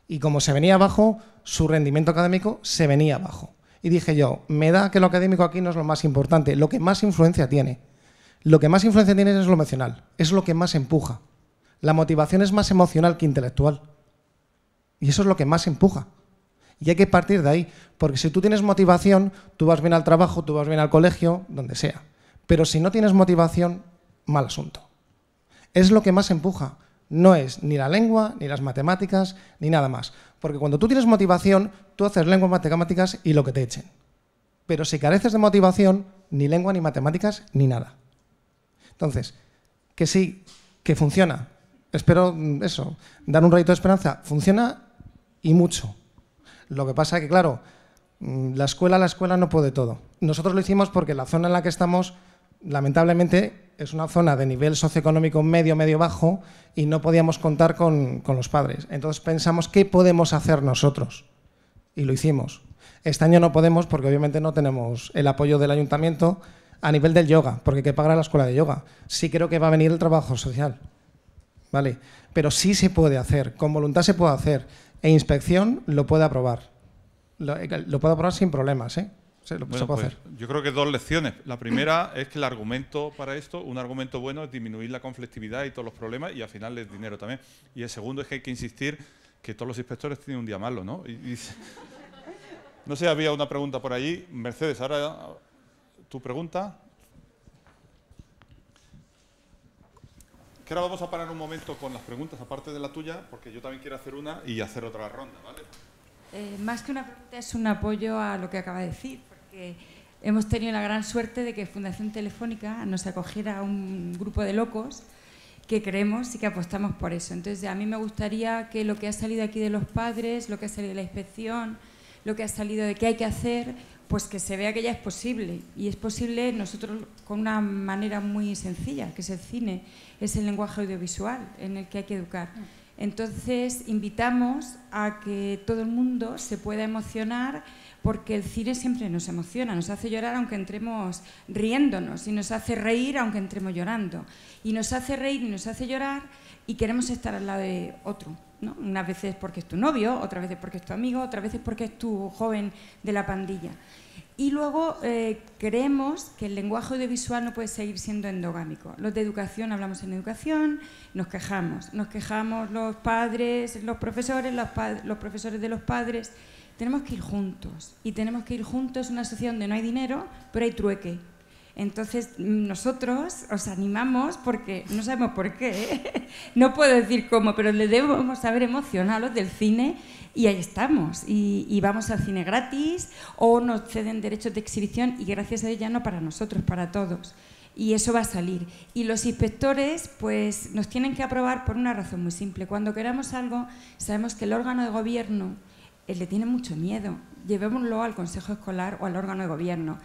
Y como se venía abajo, su rendimiento académico se venía abajo. Y dije yo, me da que lo académico aquí no es lo más importante, lo que más influencia tiene. Lo que más influencia tiene es lo emocional, es lo que más empuja. La motivación es más emocional que intelectual. Y eso es lo que más empuja. Y hay que partir de ahí, porque si tú tienes motivación, tú vas bien al trabajo, tú vas bien al colegio, donde sea. Pero si no tienes motivación, mal asunto. Es lo que más empuja. No es ni la lengua, ni las matemáticas, ni nada más. Porque cuando tú tienes motivación, tú haces lengua, matemáticas y lo que te echen. Pero si careces de motivación, ni lengua, ni matemáticas, ni nada. Entonces, que sí, que funciona. Espero eso, dar un rayito de esperanza. Funciona y mucho. Lo que pasa es que, claro, la escuela no puede todo. Nosotros lo hicimos porque la zona en la que estamos, lamentablemente, es una zona de nivel socioeconómico medio, medio-bajo y no podíamos contar con los padres. Entonces pensamos, ¿qué podemos hacer nosotros? Y lo hicimos. Este año no podemos porque obviamente no tenemos el apoyo del ayuntamiento a nivel del yoga, porque hay que pagar a la escuela de yoga. Sí creo que va a venir el trabajo social, ¿vale? Pero sí se puede hacer, con voluntad se puede hacer, e inspección lo puede aprobar. Lo puede aprobar sin problemas, ¿eh? Se puede hacer. Yo creo que 2 lecciones. La primera es que el argumento para esto, un argumento bueno, es disminuir la conflictividad y todos los problemas y al final es dinero también. Y el segundo es que hay que insistir que todos los inspectores tienen un día malo, ¿no? No sé, había una pregunta por allí. Mercedes, ahora tu pregunta. Que ahora vamos a parar un momento con las preguntas, aparte de la tuya, porque yo también quiero hacer una y hacer otra ronda, ¿vale? Más que una pregunta, es un apoyo a lo que acaba de decir, porque hemos tenido la gran suerte de que Fundación Telefónica nos acogiera a un grupo de locos que creemos y que apostamos por eso. Entonces, a mí me gustaría que lo que ha salido aquí de los padres, lo que ha salido de la inspección, lo que ha salido de qué hay que hacer, pues que se vea que ya es posible. Y es posible nosotros con una manera muy sencilla, que es el cine, es el lenguaje audiovisual en el que hay que educar. Entonces, invitamos a que todo el mundo se pueda emocionar, porque el cine siempre nos emociona, nos hace llorar aunque entremos riéndonos, y nos hace reír aunque entremos llorando. Y nos hace reír y nos hace llorar y queremos estar al lado de otro, ¿no? Unas veces porque es tu novio, otras veces porque es tu amigo, otras veces porque es tu joven de la pandilla. Y luego creemos que el lenguaje audiovisual no puede seguir siendo endogámico. Los de educación hablamos en educación, nos quejamos los padres, los profesores, los profesores de los padres. Tenemos que ir juntos, y tenemos que ir juntos en una sociedad donde no hay dinero, pero hay trueque. Entonces nosotros os animamos, porque no sabemos por qué, no puedo decir cómo, pero le debemos saber emocionar a los del cine. Y ahí estamos, y vamos al cine gratis, o nos ceden derechos de exhibición, y gracias a Dios ya no para nosotros, para todos. Y eso va a salir. Y los inspectores pues nos tienen que aprobar por una razón muy simple. Cuando queramos algo, sabemos que el órgano de gobierno le tiene mucho miedo. Llevémoslo al consejo escolar o al órgano de gobierno.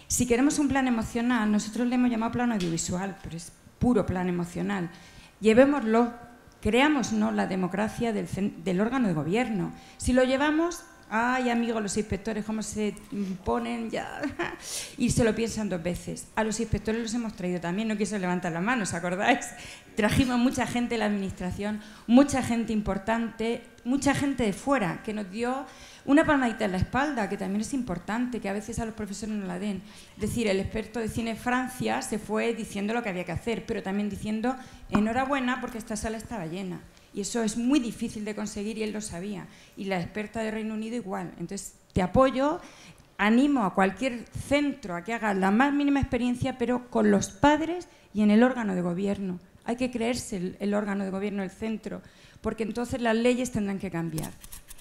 Si queremos un plan emocional, nosotros le hemos llamado plan audiovisual, pero es puro plan emocional. Llevémoslo. Creámonos la democracia del órgano de gobierno. Si lo llevamos, ay amigos, los inspectores cómo se ponen ya y se lo piensan 2 veces. A los inspectores los hemos traído también, no quiso levantar la mano, ¿os acordáis? Trajimos mucha gente de la administración, mucha gente importante, mucha gente de fuera que nos dio una palmadita en la espalda, que también es importante, que a veces a los profesores no la den. Es decir, el experto de cine Francia se fue diciendo lo que había que hacer, pero también diciendo enhorabuena porque esta sala estaba llena. Y eso es muy difícil de conseguir y él lo sabía. Y la experta de Reino Unido igual. Entonces, te apoyo, animo a cualquier centro a que haga la más mínima experiencia, pero con los padres y en el órgano de gobierno. Hay que creerse el órgano de gobierno, el centro, porque entonces las leyes tendrán que cambiar.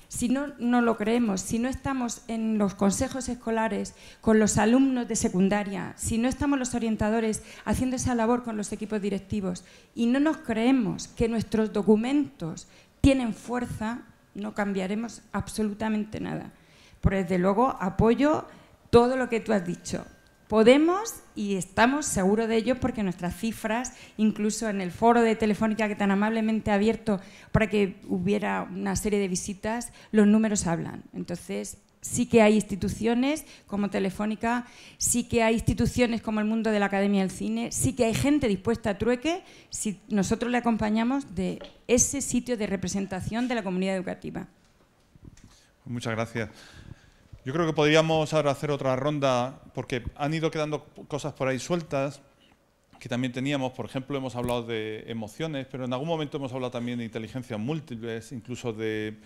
Si no, no lo creemos, si no estamos en los consejos escolares con los alumnos de secundaria, si no estamos los orientadores haciendo esa labor con los equipos directivos y no nos creemos que nuestros documentos tienen fuerza, no cambiaremos absolutamente nada. Pero desde luego apoyo todo lo que tú has dicho. Podemos y estamos seguros de ello porque nuestras cifras, incluso en el foro de Telefónica que tan amablemente ha abierto para que hubiera una serie de visitas, los números hablan. Entonces, sí que hay instituciones como Telefónica, sí que hay instituciones como el mundo de la Academia del Cine, sí que hay gente dispuesta a trueque si nosotros le acompañamos de ese sitio de representación de la comunidad educativa. Muchas gracias. Yo creo que podríamos ahora hacer otra ronda, porque han ido quedando cosas por ahí sueltas que también teníamos. Por ejemplo, hemos hablado de emociones, pero en algún momento hemos hablado también de inteligencias múltiples, incluso de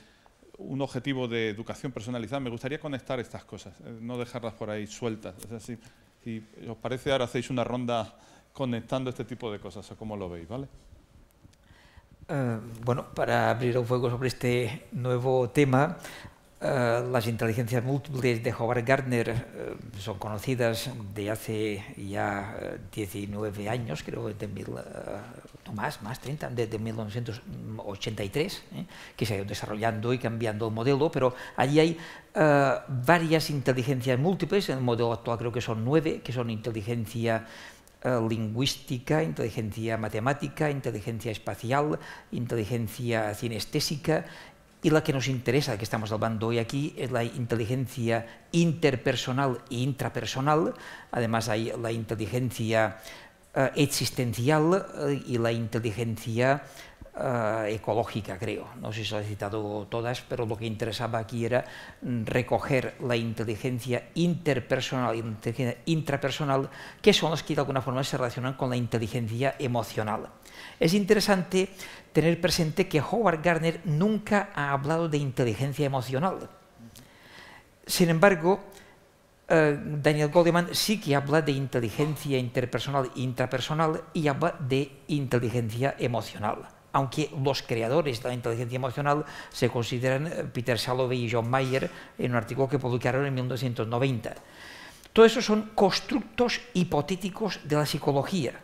un objetivo de educación personalizada. Me gustaría conectar estas cosas, no dejarlas por ahí sueltas. Es así, si os parece, ahora hacéis una ronda conectando este tipo de cosas, o cómo lo veis, ¿vale? Bueno, para abrir el fuego sobre este nuevo tema, las inteligencias múltiples de Howard Gardner son conocidas de hace ya 19 años, creo, más 30, desde 1983, que se ha ido desarrollando y cambiando el modelo, pero allí hay varias inteligencias múltiples. En el modelo actual creo que son 9, que son inteligencia lingüística, inteligencia matemática, inteligencia espacial, inteligencia cinestésica. Y la que nos interesa, que estamos hablando hoy aquí, es la inteligencia interpersonal e intrapersonal. Además hay la inteligencia existencial y la inteligencia ecológica, creo. No sé si lo he citado todas, pero lo que interesaba aquí era recoger la inteligencia interpersonal y la inteligencia intrapersonal, que son las que de alguna forma se relacionan con la inteligencia emocional. Es interesante tener presente que Howard Gardner nunca ha hablado de inteligencia emocional. Sin embargo, Daniel Goleman sí que habla de inteligencia interpersonal e intrapersonal y habla de inteligencia emocional. Aunque los creadores de la inteligencia emocional se consideran Peter Salovey y John Mayer en un artículo que publicaron en 1990. Todo eso son constructos hipotéticos de la psicología,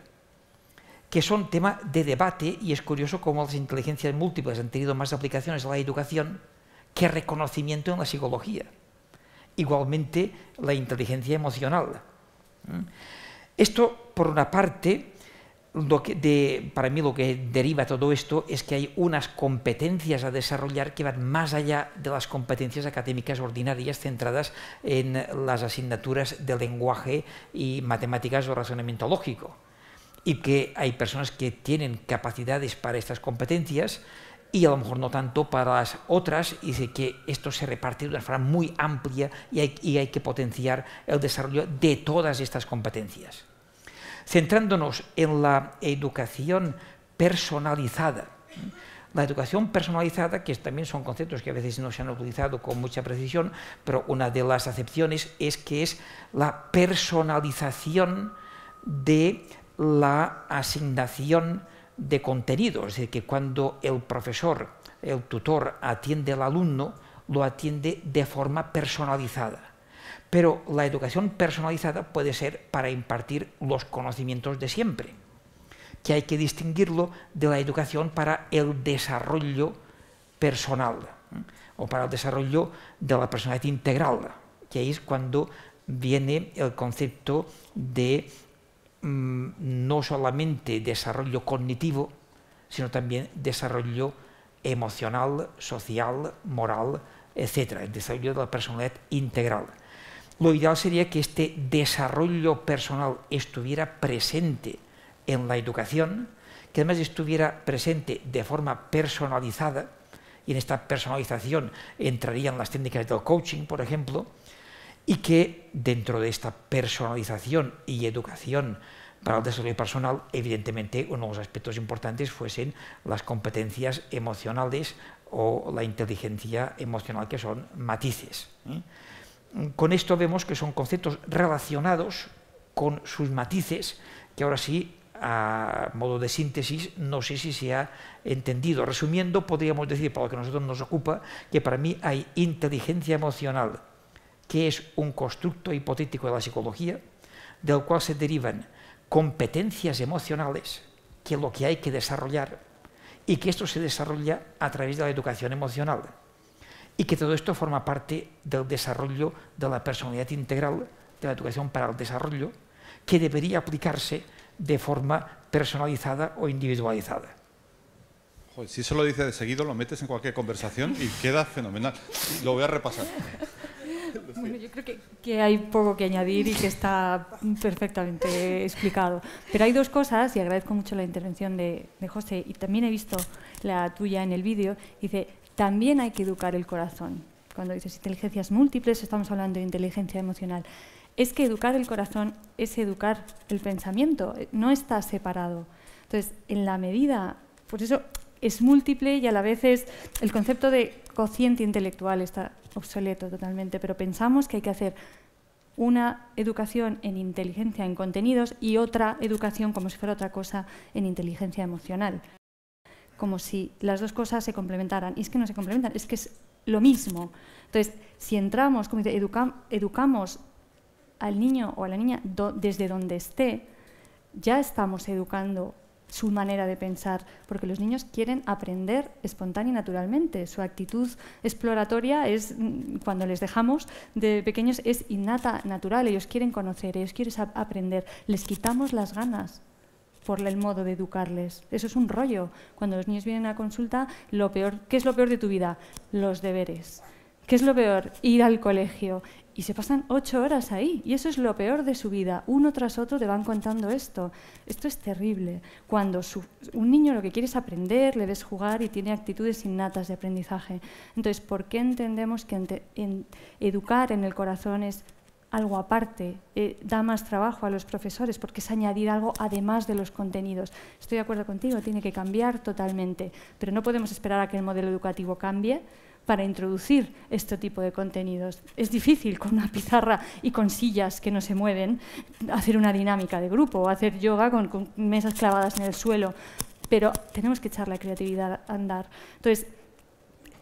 que son tema de debate, y es curioso cómo las inteligencias múltiples han tenido más aplicaciones a la educación que reconocimiento en la psicología. Igualmente la inteligencia emocional. Esto, por una parte, para mí lo que deriva todo esto es que hay unas competencias a desarrollar que van más allá de las competencias académicas ordinarias centradas en las asignaturas de lenguaje y matemáticas o razonamiento lógico, y que hay personas que tienen capacidades para estas competencias y a lo mejor no tanto para las otras, y dice que esto se reparte de una forma muy amplia y hay que potenciar el desarrollo de todas estas competencias. Centrándonos en la educación personalizada. La educación personalizada, que también son conceptos que a veces no se han utilizado con mucha precisión, pero una de las acepciones es que es la personalización de la asignación de contenido, es decir, que cuando el profesor, el tutor atiende al alumno, lo atiende de forma personalizada. Pero la educación personalizada puede ser para impartir los conocimientos de siempre, que hay que distinguirlo de la educación para el desarrollo personal, o para el desarrollo de la personalidad integral, que ahí es cuando viene el concepto de no solamente desarrollo cognitivo, sino también desarrollo emocional, social, moral, etc., el desarrollo de la personalidad integral. Lo ideal sería que este desarrollo personal estuviera presente en la educación, que además estuviera presente de forma personalizada, y en esta personalización entrarían las técnicas del coaching, por ejemplo, y que dentro de esta personalización y educación para el desarrollo personal, evidentemente, uno de los aspectos importantes fuesen las competencias emocionales o la inteligencia emocional, que son matices. Con esto vemos que son conceptos relacionados con sus matices, que ahora sí, a modo de síntesis, no sé si se ha entendido. Resumiendo, podríamos decir, para lo que a nosotros nos ocupa, que para mí hay inteligencia emocional, que es un constructo hipotético de la psicología, del cual se derivan competencias emocionales, que es lo que hay que desarrollar, y que esto se desarrolla a través de la educación emocional, y que todo esto forma parte del desarrollo de la personalidad integral, de la educación para el desarrollo, que debería aplicarse de forma personalizada o individualizada. Joder, si eso lo dice de seguido, lo metes en cualquier conversación y queda fenomenal. Lo voy a repasar. Bueno, yo creo que hay poco que añadir y que está perfectamente explicado. Pero hay dos cosas, y agradezco mucho la intervención de José, y también he visto la tuya en el vídeo, dice, también hay que educar el corazón. Cuando dices inteligencias múltiples, estamos hablando de inteligencia emocional. Es que educar el corazón es educar el pensamiento, no está separado. Entonces, en la medida, por eso es múltiple y a la vez es el concepto de cociente intelectual está obsoleto totalmente, pero pensamos que hay que hacer una educación en inteligencia en contenidos y otra educación, como si fuera otra cosa, en inteligencia emocional. Como si las dos cosas se complementaran. Y es que no se complementan, es que es lo mismo. Entonces, si entramos, como dice, educamos al niño o a la niña desde donde esté, ya estamos educando su manera de pensar, porque los niños quieren aprender espontánea y naturalmente. Su actitud exploratoria es, cuando les dejamos de pequeños, es innata, natural. Ellos quieren conocer, ellos quieren aprender. Les quitamos las ganas por el modo de educarles. Eso es un rollo. Cuando los niños vienen a consulta, lo peor, ¿qué es lo peor de tu vida? Los deberes. ¿Qué es lo peor? Ir al colegio. Y se pasan 8 horas ahí. Y eso es lo peor de su vida. Uno tras otro te van contando esto. Esto es terrible. Cuando un niño lo que quiere es aprender, le ves jugar y tiene actitudes innatas de aprendizaje. Entonces, ¿por qué entendemos que educar en el corazón es algo aparte? Da más trabajo a los profesores porque es añadir algo además de los contenidos. Estoy de acuerdo contigo, tiene que cambiar totalmente. Pero no podemos esperar a que el modelo educativo cambie para introducir este tipo de contenidos. Es difícil con una pizarra y con sillas que no se mueven hacer una dinámica de grupo o hacer yoga con mesas clavadas en el suelo, pero tenemos que echar la creatividad a andar. Entonces,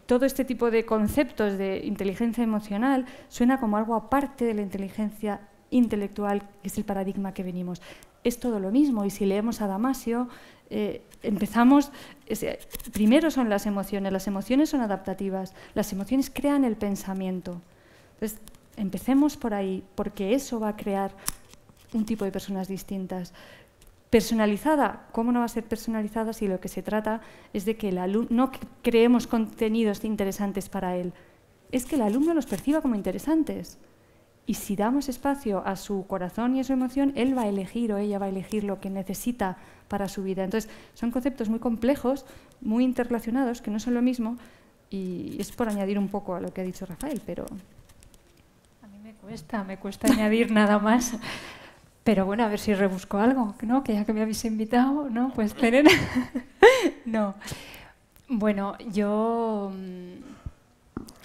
todo este tipo de conceptos de inteligencia emocional suena como algo aparte de la inteligencia intelectual, que es el paradigma que venimos. Es todo lo mismo, y si leemos a Damasio, empezamos, primero son las emociones son adaptativas, las emociones crean el pensamiento. Entonces, empecemos por ahí, porque eso va a crear un tipo de personas distintas. Personalizada, ¿cómo no va a ser personalizada si lo que se trata es de que el alumno, no creemos contenidos interesantes para él, es que el alumno los perciba como interesantes? Y si damos espacio a su corazón y a su emoción, él va a elegir o ella va a elegir lo que necesita para su vida. Entonces, son conceptos muy complejos, muy interrelacionados, que no son lo mismo, y es por añadir un poco a lo que ha dicho Rafael, pero a mí me cuesta añadir nada más. Pero bueno, a ver si rebusco algo, ¿no? Que ya que me habéis invitado, ¿no? Pues esperen. No. Bueno, yo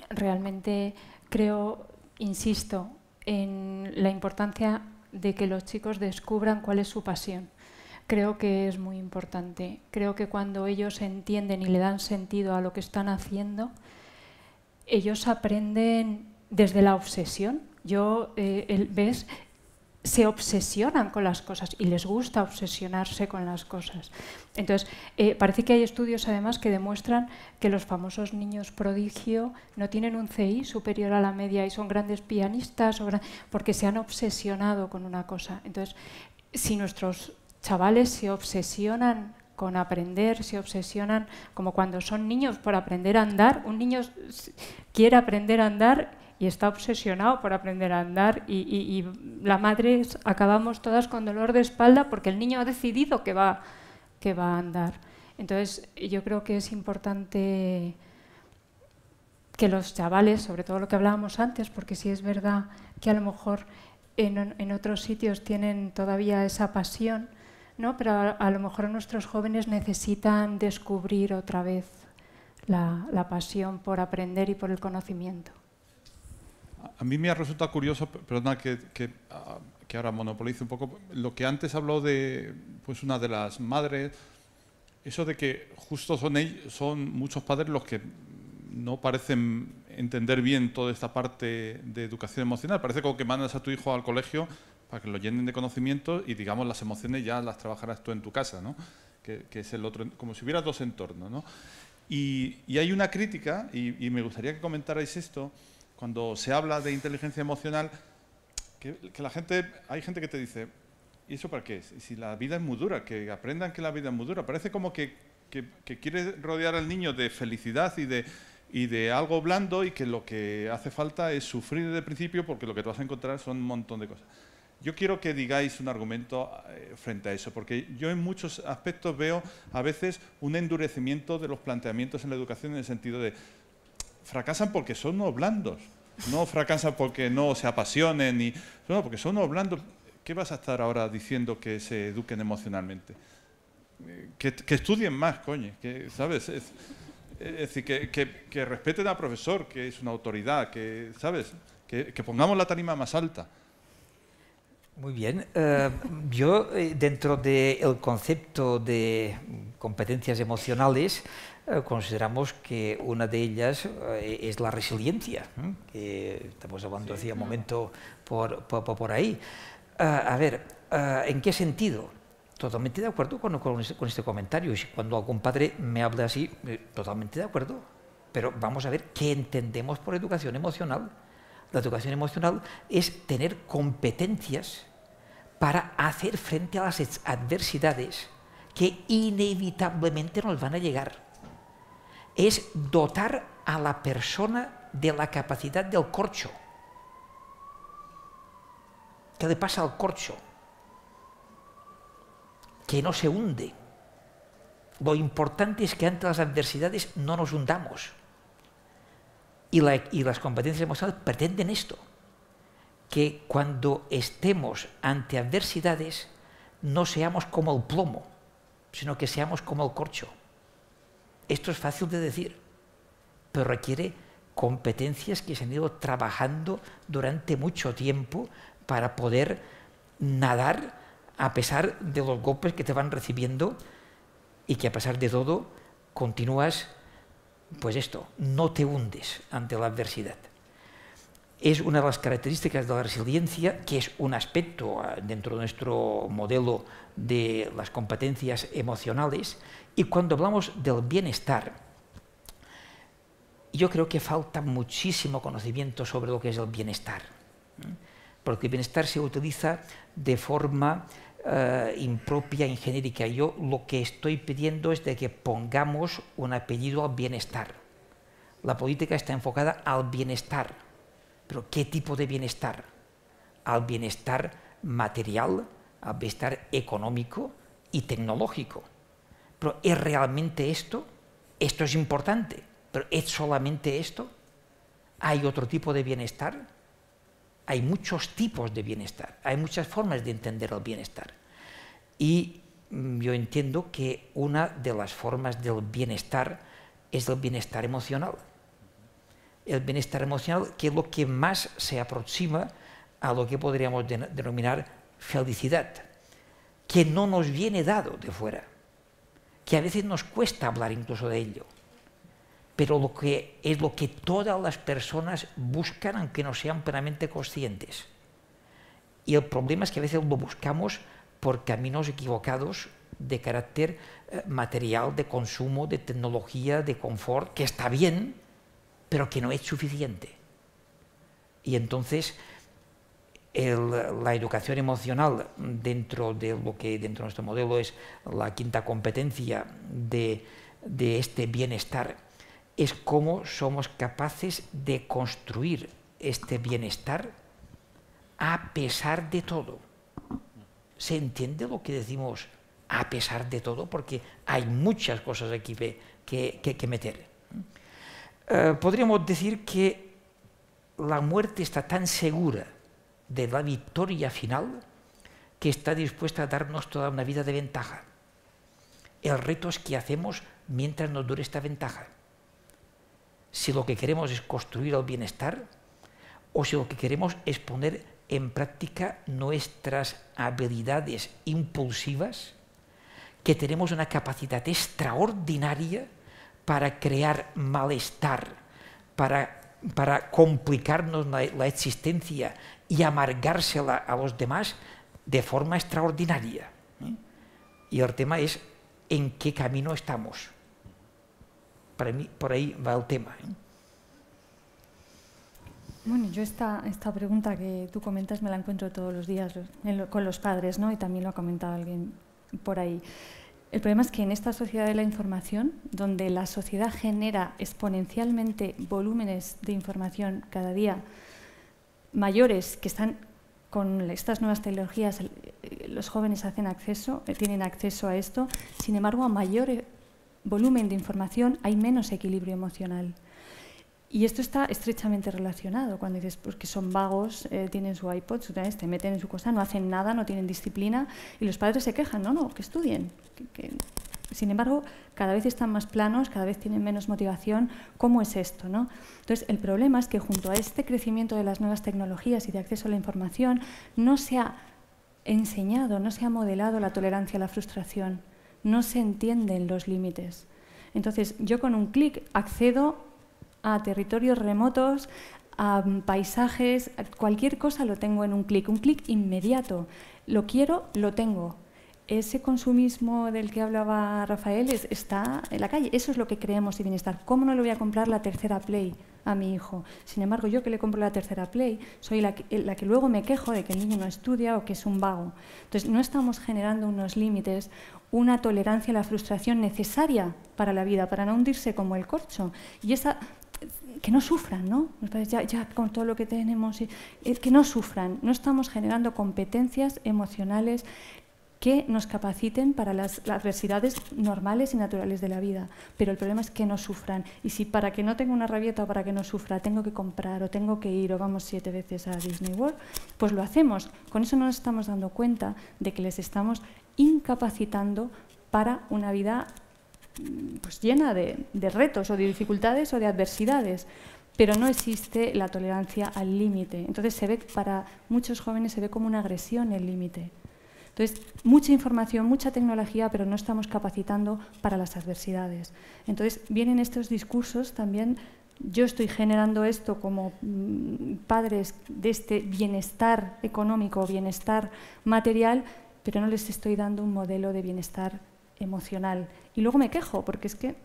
realmente creo, insisto, en la importancia de que los chicos descubran cuál es su pasión. Creo que es muy importante. Creo que cuando ellos entienden y le dan sentido a lo que están haciendo, ellos aprenden desde la obsesión. ¿Ves? Se obsesionan con las cosas y les gusta obsesionarse con las cosas. Entonces, parece que hay estudios además que demuestran que los famosos niños prodigio no tienen un CI superior a la media y son grandes pianistas porque se han obsesionado con una cosa. Entonces, si nuestros chavales se obsesionan con aprender, se obsesionan como cuando son niños por aprender a andar, un niño quiere aprender a andar y está obsesionado por aprender a andar y la madre acabamos todas con dolor de espalda porque el niño ha decidido que va a andar. Entonces, yo creo que es importante que los chavales, sobre todo lo que hablábamos antes, porque sí es verdad que a lo mejor en otros sitios tienen todavía esa pasión, ¿no? Pero a lo mejor nuestros jóvenes necesitan descubrir otra vez la pasión por aprender y por el conocimiento. A mí me ha resultado curioso, perdona que ahora monopolice un poco, lo que antes habló de pues una de las madres, eso de que justo son muchos padres los que no parecen entender bien toda esta parte de educación emocional. Parece como que mandas a tu hijo al colegio para que lo llenen de conocimientos y, digamos, las emociones ya las trabajarás tú en tu casa, ¿no? Que es el otro, como si hubiera dos entornos, ¿no? Y hay una crítica, y me gustaría que comentarais esto, cuando se habla de inteligencia emocional, que la gente, hay gente que te dice, ¿y eso para qué es? Y si la vida es muy dura, que aprendan que la vida es muy dura. Parece como que quiere rodear al niño de felicidad y de algo blando, y que lo que hace falta es sufrir desde el principio, porque lo que te vas a encontrar son un montón de cosas. Yo quiero que digáis un argumento frente a eso, porque yo en muchos aspectos veo a veces un endurecimiento de los planteamientos en la educación, en el sentido de fracasan porque son unos blandos, no fracasan porque no se apasionen, no, porque son unos blandos. ¿Qué vas a estar ahora diciendo que se eduquen emocionalmente? Que estudien más, coño, ¿sabes? Es decir, que respeten al profesor, que es una autoridad, que, ¿sabes? Que pongamos la tarima más alta. Muy bien. Yo, dentro del concepto de competencias emocionales, consideramos que una de ellas es la resiliencia, que estamos hablando hacía un momento por ahí. A ver, ¿en qué sentido? Totalmente de acuerdo con este comentario. Y cuando algún padre me habla así, totalmente de acuerdo. Pero vamos a ver qué entendemos por educación emocional. La educación emocional es tener competencias para hacer frente a las adversidades que inevitablemente nos van a llegar. Es dotar a la persona de la capacidad del corcho. ¿Qué le pasa al corcho? Que no se hunde. Lo importante es que ante las adversidades no nos hundamos. Y las competencias emocionales pretenden esto, que cuando estemos ante adversidades no seamos como el plomo, sino que seamos como el corcho. Esto es fácil de decir, pero requiere competencias que se han ido trabajando durante mucho tiempo para poder nadar a pesar de los golpes que te van recibiendo, y que a pesar de todo continúas, pues esto, no te hundes ante la adversidad. Es una de las características de la resiliencia, que es un aspecto dentro de nuestro modelo de las competencias emocionales. Y cuando hablamos del bienestar, yo creo que falta muchísimo conocimiento sobre lo que es el bienestar, porque el bienestar se utiliza de forma impropia, ingenérica. Yo lo que estoy pidiendo es de que pongamos un apellido al bienestar. La política está enfocada al bienestar, pero ¿qué tipo de bienestar? Al bienestar material, al bienestar económico y tecnológico. Pero ¿es realmente esto? Esto es importante, pero ¿es solamente esto? ¿Hay otro tipo de bienestar? Hay muchos tipos de bienestar, hay muchas formas de entender el bienestar. Y yo entiendo que una de las formas del bienestar es el bienestar emocional. El bienestar emocional, que es lo que más se aproxima a lo que podríamos denominar felicidad, que no nos viene dado de fuera, que a veces nos cuesta hablar incluso de ello, pero lo que es lo que todas las personas buscan, aunque no sean plenamente conscientes. Y el problema es que a veces lo buscamos por caminos equivocados de carácter material, de consumo, de tecnología, de confort, que está bien, pero que no es suficiente. Y entonces la educación emocional, dentro de lo que dentro de nuestro modelo es la quinta competencia de este bienestar, es cómo somos capaces de construir este bienestar a pesar de todo. ¿Se entiende lo que decimos a pesar de todo? Porque hay muchas cosas aquí que meter. Podríamos decir que la muerte está tan segura de la victoria final que está dispuesta a darnos toda una vida de ventaja. El reto es qué hacemos mientras nos dure esta ventaja. Si lo que queremos es construir el bienestar, o si lo que queremos es poner en práctica nuestras habilidades impulsivas, que tenemos una capacidad extraordinaria para crear malestar, para complicarnos la existencia y amargársela a los demás de forma extraordinaria. Y el tema es en qué camino estamos. Para mí, por ahí va el tema. Bueno, yo esta pregunta que tú comentas me la encuentro todos los días con los padres, ¿no? Y también lo ha comentado alguien por ahí. El problema es que en esta sociedad de la información, donde la sociedad genera exponencialmente volúmenes de información cada día mayores que están con estas nuevas tecnologías, los jóvenes tienen acceso a esto, sin embargo, a mayor volumen de información hay menos equilibrio emocional. Y esto está estrechamente relacionado. Cuando dices pues, que son vagos, tienen su iPod, te meten en su cosa, no hacen nada, no tienen disciplina, y los padres se quejan, no, que estudien. Sin embargo, cada vez están más planos, cada vez tienen menos motivación. ¿Cómo es esto, no? Entonces, el problema es que junto a este crecimiento de las nuevas tecnologías y de acceso a la información, no se ha enseñado, no se ha modelado la tolerancia a la frustración, no se entienden los límites. Entonces, yo con un clic accedo a territorios remotos, a paisajes, a cualquier cosa lo tengo en un clic inmediato. Lo quiero, lo tengo. Ese consumismo del que hablaba Rafael está en la calle. Eso es lo que creemos de bienestar. ¿Cómo no le voy a comprar la tercera Play a mi hijo? Sin embargo, yo que le compro la tercera Play, soy la que luego me quejo de que el niño no estudia o que es un vago. Entonces, no estamos generando unos límites, una tolerancia a la frustración necesaria para la vida, para no hundirse como el corcho. Y esa... que no sufran, ¿no? Ya con todo lo que tenemos, que no sufran. No estamos generando competencias emocionales que nos capaciten para las adversidades normales y naturales de la vida. Pero el problema es que no sufran. Y si para que no tenga una rabieta o para que no sufra tengo que comprar o tengo que ir o vamos 7 veces a Disney World, pues lo hacemos. Con eso no nos estamos dando cuenta de que les estamos incapacitando para una vida pues llena de retos o de dificultades o de adversidades, pero no existe la tolerancia al límite. Entonces para muchos jóvenes se ve como una agresión el límite. Entonces, mucha información, mucha tecnología, pero no estamos capacitando para las adversidades. Entonces, vienen estos discursos también. Yo estoy generando esto como padres de este bienestar económico, bienestar material, pero no les estoy dando un modelo de bienestar emocional. Y luego me quejo, porque es que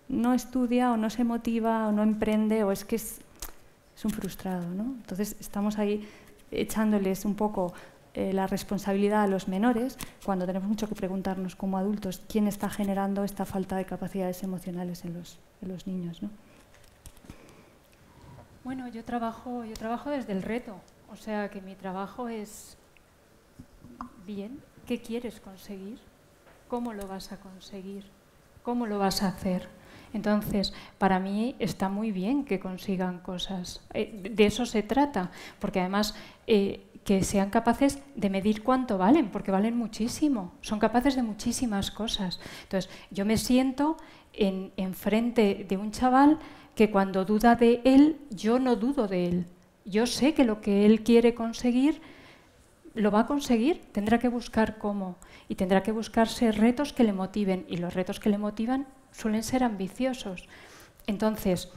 no estudia o no se motiva o no emprende o es que es un frustrado, ¿no? Entonces estamos ahí echándoles un poco la responsabilidad a los menores cuando tenemos mucho que preguntarnos como adultos quién está generando esta falta de capacidades emocionales en los niños, ¿no? Bueno, yo trabajo desde el reto, o sea que mi trabajo es bien, ¿qué quieres conseguir? ¿Cómo lo vas a conseguir? ¿Cómo lo vas a hacer? Entonces, para mí está muy bien que consigan cosas. De eso se trata, porque además que sean capaces de medir cuánto valen, porque valen muchísimo. Son capaces de muchísimas cosas. Entonces, yo me siento enfrente de un chaval que cuando duda de él, yo no dudo de él. Yo sé que lo que él quiere conseguir lo va a conseguir, tendrá que buscar cómo y tendrá que buscarse retos que le motiven y los retos que le motivan suelen ser ambiciosos. Entonces,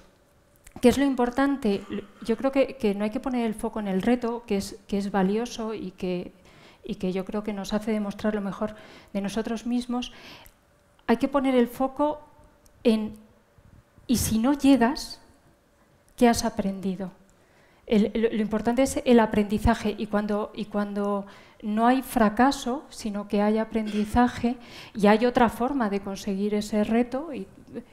¿qué es lo importante? Yo creo que no hay que poner el foco en el reto, que es valioso y que yo creo que nos hace demostrar lo mejor de nosotros mismos. Hay que poner el foco en, y si no llegas, ¿qué has aprendido? Lo importante es el aprendizaje y cuando no hay fracaso, sino que hay aprendizaje y hay otra forma de conseguir ese reto y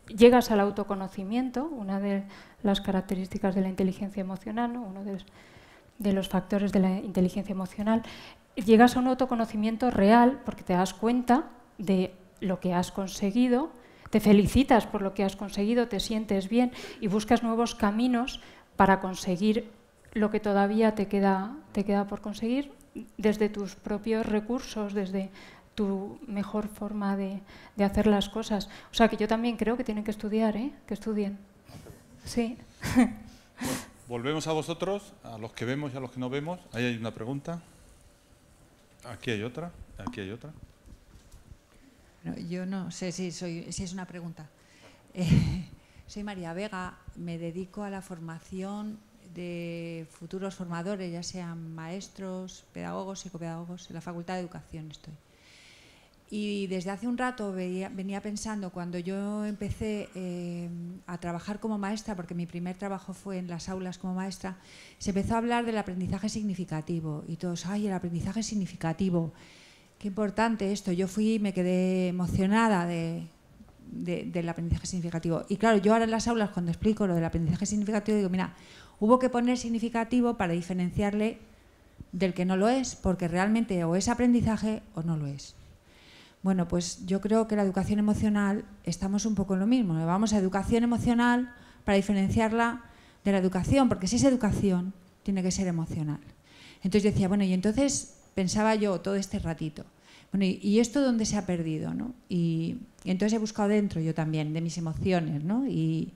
llegas al autoconocimiento, una de las características de la inteligencia emocional, ¿no? Uno de los factores de la inteligencia emocional, llegas a un autoconocimiento real porque te das cuenta de lo que has conseguido, te felicitas por lo que has conseguido, te sientes bien y buscas nuevos caminos para conseguir lo que todavía te queda por conseguir desde tus propios recursos, desde tu mejor forma de hacer las cosas. O sea, que yo también creo que tienen que estudiar, que estudien. Sí. Volvemos a vosotros, a los que vemos y a los que no vemos. Ahí hay una pregunta. Aquí hay otra. Aquí hay otra. Bueno, yo no sé si es una pregunta. Soy María Vega, me dedico a la formación de futuros formadores, ya sean maestros, pedagogos, psicopedagogos, en la Facultad de Educación estoy. Y desde hace un rato venía pensando, cuando yo empecé a trabajar como maestra, porque mi primer trabajo fue en las aulas como maestra, se empezó a hablar del aprendizaje significativo. Y todos, ¡ay, el aprendizaje significativo! Qué importante esto. Yo fui y me quedé emocionada del aprendizaje significativo. Y claro, yo ahora en las aulas, cuando explico lo del aprendizaje significativo, digo, mira, hubo que poner significativo para diferenciarle del que no lo es, porque realmente o es aprendizaje o no lo es. Bueno, pues yo creo que la educación emocional estamos un poco en lo mismo. Vamos a educación emocional para diferenciarla de la educación, porque si es educación, tiene que ser emocional. Entonces decía, bueno, y entonces pensaba yo todo este ratito, bueno, ¿y esto dónde se ha perdido, ¿no? Y entonces he buscado dentro yo también, de mis emociones, ¿no? Y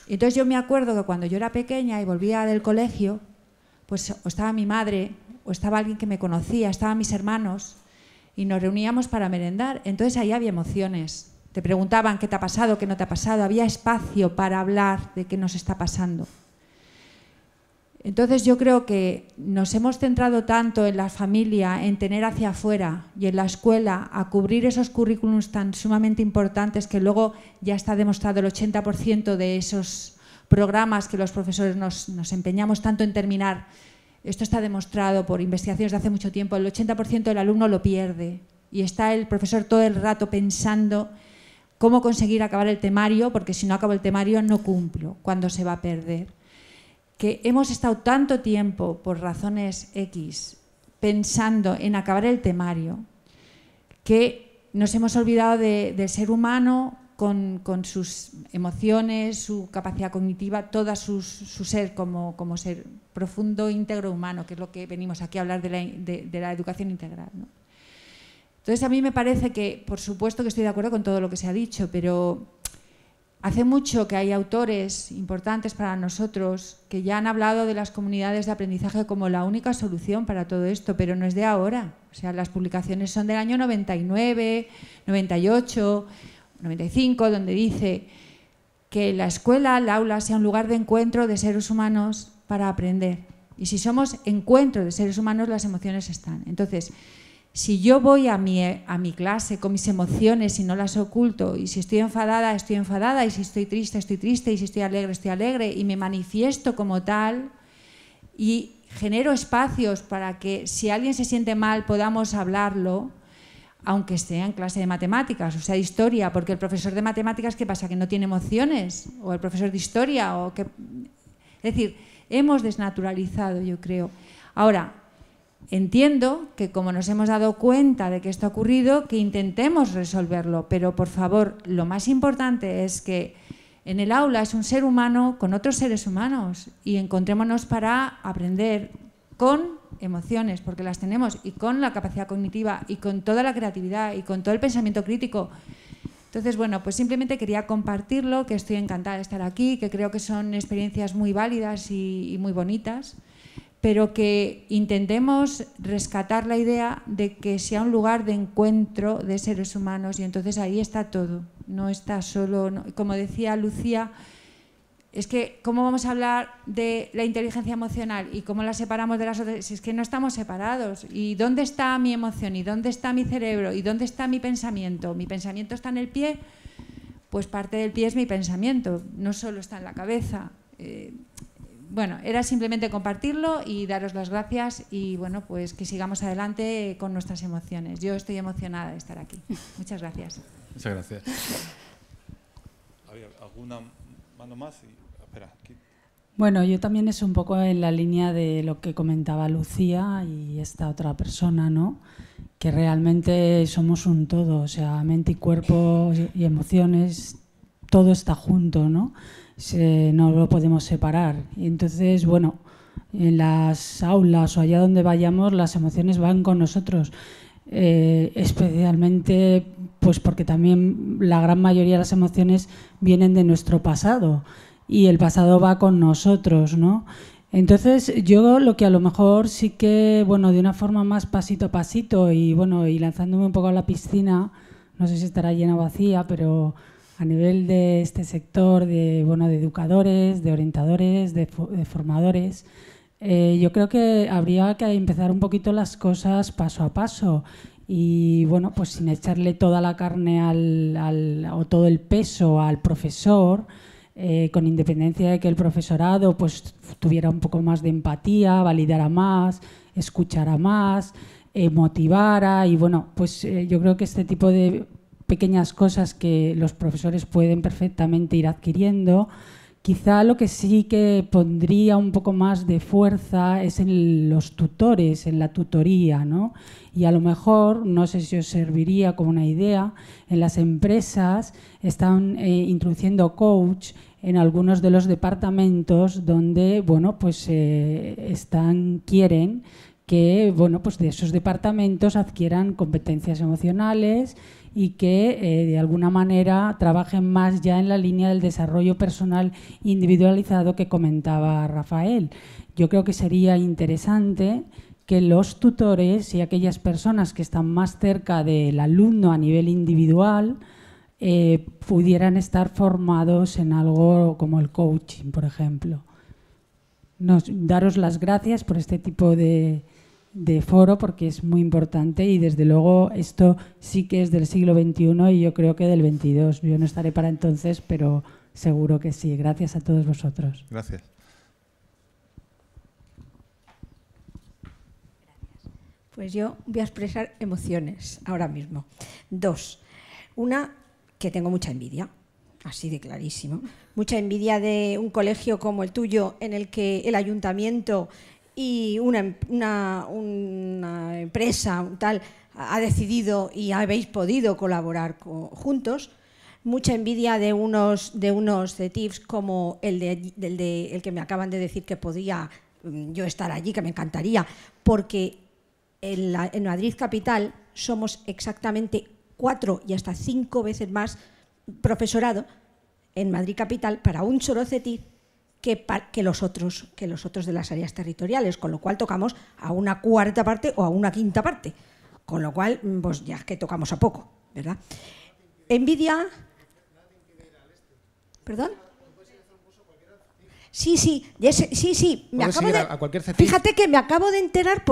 entonces yo me acuerdo que cuando yo era pequeña y volvía del colegio, pues o estaba mi madre, o estaba alguien que me conocía, estaban mis hermanos, y nos reuníamos para merendar. Entonces ahí había emociones. Te preguntaban qué te ha pasado, qué no te ha pasado. Había espacio para hablar de qué nos está pasando. Entonces yo creo que nos hemos centrado tanto en la familia, en tener hacia afuera y en la escuela a cubrir esos currículums tan sumamente importantes que luego ya está demostrado el 80% de esos programas que los profesores nos empeñamos tanto en terminar. Esto está demostrado por investigaciones de hace mucho tiempo. El 80% del alumno lo pierde y está el profesor todo el rato pensando cómo conseguir acabar el temario, porque si no acabo el temario no cumplo, cuando se va a perder. Que hemos estado tanto tiempo, por razones X, pensando en acabar el temario, que nos hemos olvidado del ser humano con sus emociones, su capacidad cognitiva, todo su ser como ser profundo, íntegro, humano, que es lo que venimos aquí a hablar de la educación integral, ¿no? Entonces a mí me parece que, por supuesto que estoy de acuerdo con todo lo que se ha dicho, pero hace mucho que hay autores importantes para nosotros que ya han hablado de las comunidades de aprendizaje como la única solución para todo esto, pero no es de ahora. O sea, las publicaciones son del año 99, 98, 95, donde dice que la escuela, el aula, sea un lugar de encuentro de seres humanos para aprender. Y si somos encuentro de seres humanos, las emociones están. Entonces, si yo voy a mi clase con mis emociones y no las oculto, y si estoy enfadada, y si estoy triste, y si estoy alegre, y me manifiesto como tal, y genero espacios para que si alguien se siente mal podamos hablarlo, aunque esté en clase de matemáticas, o sea, de historia, porque el profesor de matemáticas, ¿qué pasa? ¿Que no tiene emociones? ¿O el profesor de historia? ¿O qué? Es decir, hemos desnaturalizado, yo creo. Ahora, entiendo que como nos hemos dado cuenta de que esto ha ocurrido, que intentemos resolverlo, pero por favor, lo más importante es que en el aula es un ser humano con otros seres humanos y encontrémonos para aprender con emociones, porque las tenemos, y con la capacidad cognitiva, y con toda la creatividad, y con todo el pensamiento crítico. Entonces, bueno, pues simplemente quería compartirlo, que estoy encantada de estar aquí, que creo que son experiencias muy válidas y muy bonitas, pero que intentemos rescatar la idea de que sea un lugar de encuentro de seres humanos, y entonces ahí está todo, no está solo, no, como decía Lucía, es que ¿cómo vamos a hablar de la inteligencia emocional y cómo la separamos de las otras? Si es que no estamos separados. ¿Y dónde está mi emoción? ¿Y dónde está mi cerebro? ¿Y dónde está mi pensamiento? ¿Mi pensamiento está en el pie? Pues parte del pie es mi pensamiento, no solo está en la cabeza. Bueno, era simplemente compartirlo y daros las gracias y bueno, pues que sigamos adelante con nuestras emociones. Yo estoy emocionada de estar aquí. Muchas gracias. Muchas gracias. ¿Había alguna mano más? Espera, aquí. Bueno, yo también es un poco en la línea de lo que comentaba Lucía y esta otra persona, ¿no? Que realmente somos un todo, o sea, mente y cuerpo y emociones, todo está junto, ¿no? No lo podemos separar. Y entonces, bueno, en las aulas o allá donde vayamos, las emociones van con nosotros, especialmente pues porque también la gran mayoría de las emociones vienen de nuestro pasado y el pasado va con nosotros, ¿no? Entonces, yo lo que a lo mejor sí que, bueno, de una forma más pasito a pasito y, bueno, y lanzándome un poco a la piscina, no sé si estará llena o vacía, pero a nivel de este sector de, bueno, de educadores, de orientadores, de formadores, yo creo que habría que empezar un poquito las cosas paso a paso y, bueno, pues sin echarle toda la carne o todo el peso al profesor, con independencia de que el profesorado pues tuviera un poco más de empatía, validara más, escuchara más, motivara y, bueno, pues yo creo que este tipo de pequeñas cosas que los profesores pueden perfectamente ir adquiriendo. Quizá lo que sí que pondría un poco más de fuerza es en los tutores, en la tutoría, ¿no? Y a lo mejor, no sé si os serviría como una idea, en las empresas están introduciendo coach en algunos de los departamentos donde, bueno, pues quieren que, bueno, pues de esos departamentos adquieran competencias emocionales y que de alguna manera trabajen más ya en la línea del desarrollo personal individualizado que comentaba Rafael. Yo creo que sería interesante que los tutores y aquellas personas que están más cerca del alumno a nivel individual pudieran estar formados en algo como el coaching, por ejemplo. Daros las gracias por este tipo de foro porque es muy importante y desde luego esto sí que es del siglo XXI y yo creo que del XXII. Yo no estaré para entonces, pero seguro que sí. Gracias a todos vosotros. Gracias. Pues yo voy a expresar emociones ahora mismo. Dos. Una, que tengo mucha envidia, así de clarísimo. Mucha envidia de un colegio como el tuyo en el que el ayuntamiento y una empresa tal ha decidido y habéis podido colaborar juntos. Mucha envidia de unos CETIFs como el que me acaban de decir que podía yo estar allí, que me encantaría, porque en Madrid Capital somos exactamente 4 y hasta 5 veces más profesorado en Madrid Capital para un solo CETIF que los otros de las áreas territoriales, con lo cual tocamos a una cuarta parte o a una quinta parte, con lo cual pues ya es que tocamos a poco, ¿verdad? Envidia. ¿Perdón? Sí, me acabo de, fíjate que me acabo de enterar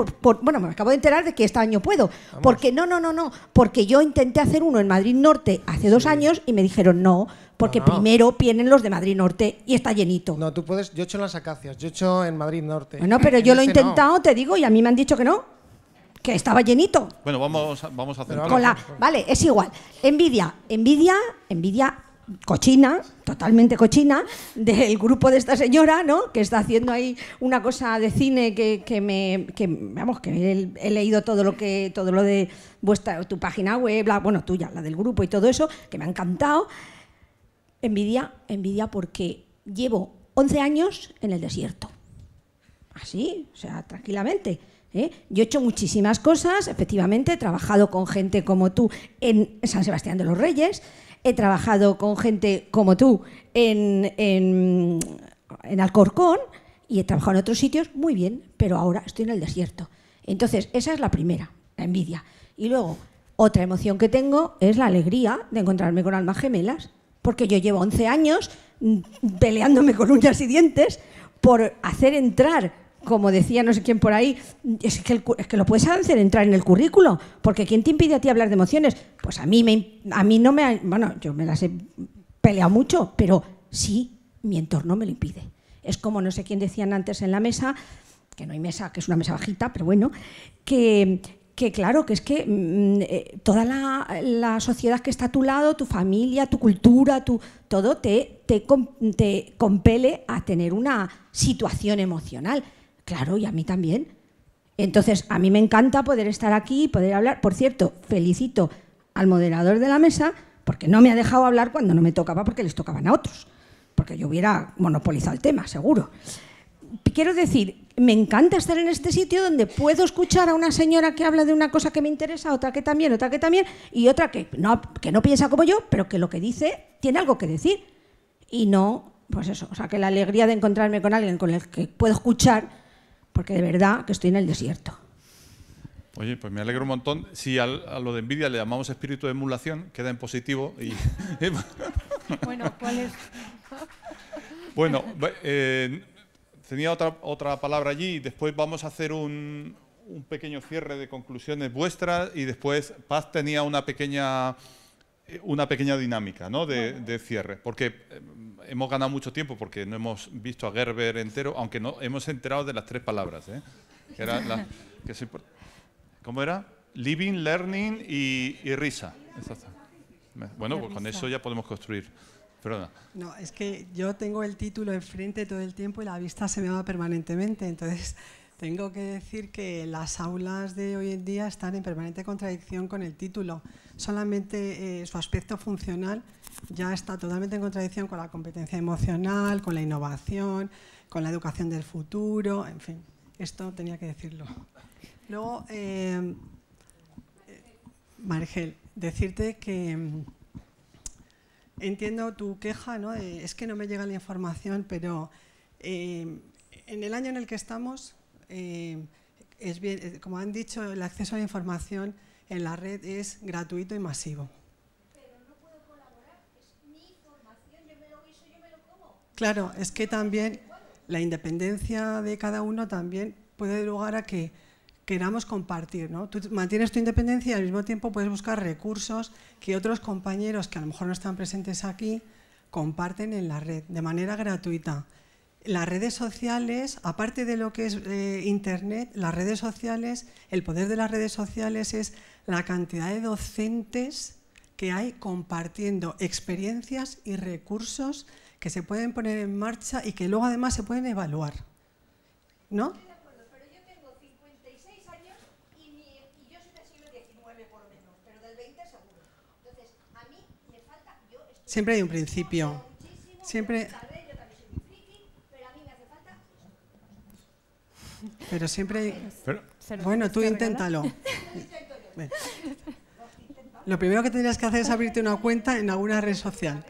me acabo de enterar de que este año puedo. Vamos. Porque no, porque yo intenté hacer uno en Madrid Norte hace 2 años y me dijeron no, porque primero vienen los de Madrid Norte y está llenito. No, tú puedes, yo he hecho en las Acacias, yo he hecho en Madrid Norte. Bueno, pero yo lo he intentado, te digo, y a mí me han dicho que no, que estaba llenito. Bueno, vamos a hacer vale, es igual. Envidia cochina, totalmente cochina, del grupo de esta señora, ¿no? Que está haciendo ahí una cosa de cine que he leído todo lo de tu página web, tuya, la del grupo y todo eso, que me ha encantado. Envidia porque llevo 11 años en el desierto. Así, o sea, tranquilamente. Yo he hecho muchísimas cosas, efectivamente, he trabajado con gente como tú en San Sebastián de los Reyes. He trabajado con gente como tú en Alcorcón y he trabajado en otros sitios muy bien, pero ahora estoy en el desierto. Entonces, esa es la primera, la envidia. Y luego, otra emoción que tengo es la alegría de encontrarme con almas gemelas, porque yo llevo 11 años peleándome con uñas y dientes por hacer entrar, como decía no sé quién por ahí, es que lo puedes hacer entrar en el currículo, porque ¿quién te impide a ti hablar de emociones? Pues a mí no me... Bueno, yo me las he peleado mucho, pero sí, mi entorno me lo impide. Es como no sé quién decían antes en la mesa, que no hay mesa, que es una mesa bajita, pero bueno, que claro, que es que toda la sociedad que está a tu lado, tu familia, tu cultura, todo te compele a tener una situación emocional. Claro, y a mí también. Entonces, a mí me encanta poder estar aquí y poder hablar. Por cierto, felicito al moderador de la mesa porque no me ha dejado hablar cuando no me tocaba porque les tocaban a otros. Porque yo hubiera monopolizado el tema, seguro. Quiero decir, me encanta estar en este sitio donde puedo escuchar a una señora que habla de una cosa que me interesa, otra que también, y otra que no piensa como yo, pero que lo que dice tiene algo que decir. Y no pues eso, o sea, que la alegría de encontrarme con alguien con el que puedo escuchar, porque de verdad que estoy en el desierto. Oye, pues me alegro un montón. Si a lo de envidia le llamamos espíritu de emulación, queda en positivo. Y bueno, ¿cuál es? Bueno, tenía otra palabra allí y después vamos a hacer un pequeño cierre de conclusiones vuestras y después Paz tenía una pequeña dinámica, ¿no? de cierre, porque hemos ganado mucho tiempo porque no hemos visto a Gerber entero, aunque no hemos enterado de las 3 palabras, ¿eh? Que era ¿cómo era? Living, learning y risa. Exacto. Bueno, pues con eso ya podemos construir. Perdona. No, es que yo tengo el título enfrente todo el tiempo y la vista se me va permanentemente, entonces tengo que decir que las aulas de hoy en día están en permanente contradicción con el título. Solamente su aspecto funcional ya está totalmente en contradicción con la competencia emocional, con la innovación, con la educación del futuro, en fin, esto tenía que decirlo. Luego, Marigel, decirte que entiendo tu queja, ¿no? Es que no me llega la información, pero en el año en el que estamos, es bien, como han dicho, el acceso a la información en la red es gratuito y masivo. Pero no puedo colaborar, es mi información, yo me lo guiso, yo me lo como. Claro, es que también la independencia de cada uno también puede dar lugar a que queramos compartir, ¿no? Tú mantienes tu independencia y al mismo tiempo puedes buscar recursos que otros compañeros que a lo mejor no están presentes aquí comparten en la red de manera gratuita. Las redes sociales, aparte de lo que es Internet, las redes sociales, el poder de las redes sociales es la cantidad de docentes que hay compartiendo experiencias y recursos que se pueden poner en marcha y que luego además se pueden evaluar, ¿no? Siempre hay un principio. Siempre. Pero siempre hay. Bueno, tú inténtalo. Lo primero que tendrías que hacer es abrirte una cuenta en alguna red social.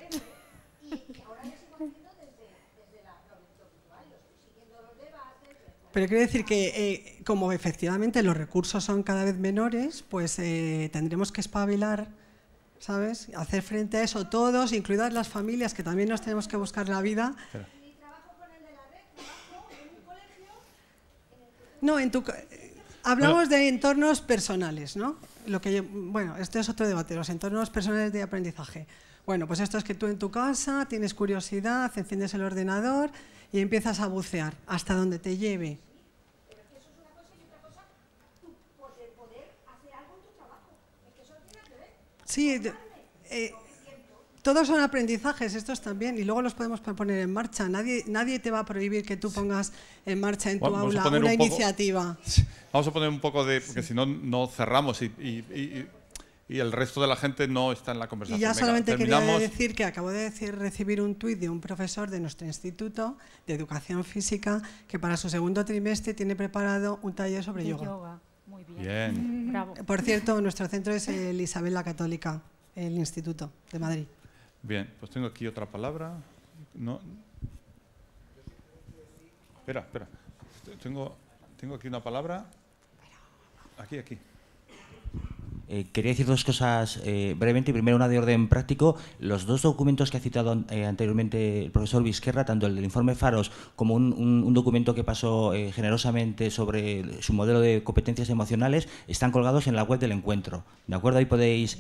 Pero quiero decir que, como efectivamente los recursos son cada vez menores, pues tendremos que espabilar, ¿sabes? Hacer frente a eso todos, incluidas las familias, que también nos tenemos que buscar la vida. No, hablamos de entornos personales, ¿no? Bueno, esto es otro debate, los entornos personales de aprendizaje. Bueno, pues esto es que tú en tu casa tienes curiosidad, enciendes el ordenador y empiezas a bucear hasta donde te lleve. Sí, todos son aprendizajes, estos también, y luego los podemos poner en marcha. Nadie te va a prohibir que tú pongas en marcha en tu aula una iniciativa. Vamos a poner un poco de, porque si no, no cerramos y el resto de la gente no está en la conversación. Y ya solamente quería decir que acabo de recibir un tuit de un profesor de nuestro instituto de educación física que para su segundo trimestre tiene preparado un taller sobre yoga. Muy bien. Bien. Bravo. Por cierto, nuestro centro es el Isabel la Católica, el Instituto de Madrid. Bien, pues tengo aquí otra palabra. No. Espera. Tengo aquí una palabra. Aquí. Quería decir 2 cosas brevemente. Primero, una de orden práctico. Los 2 documentos que ha citado anteriormente el profesor Vizquerra, tanto el del informe Faros como un documento que pasó generosamente sobre su modelo de competencias emocionales, están colgados en la web del encuentro. ¿De acuerdo? Ahí podéis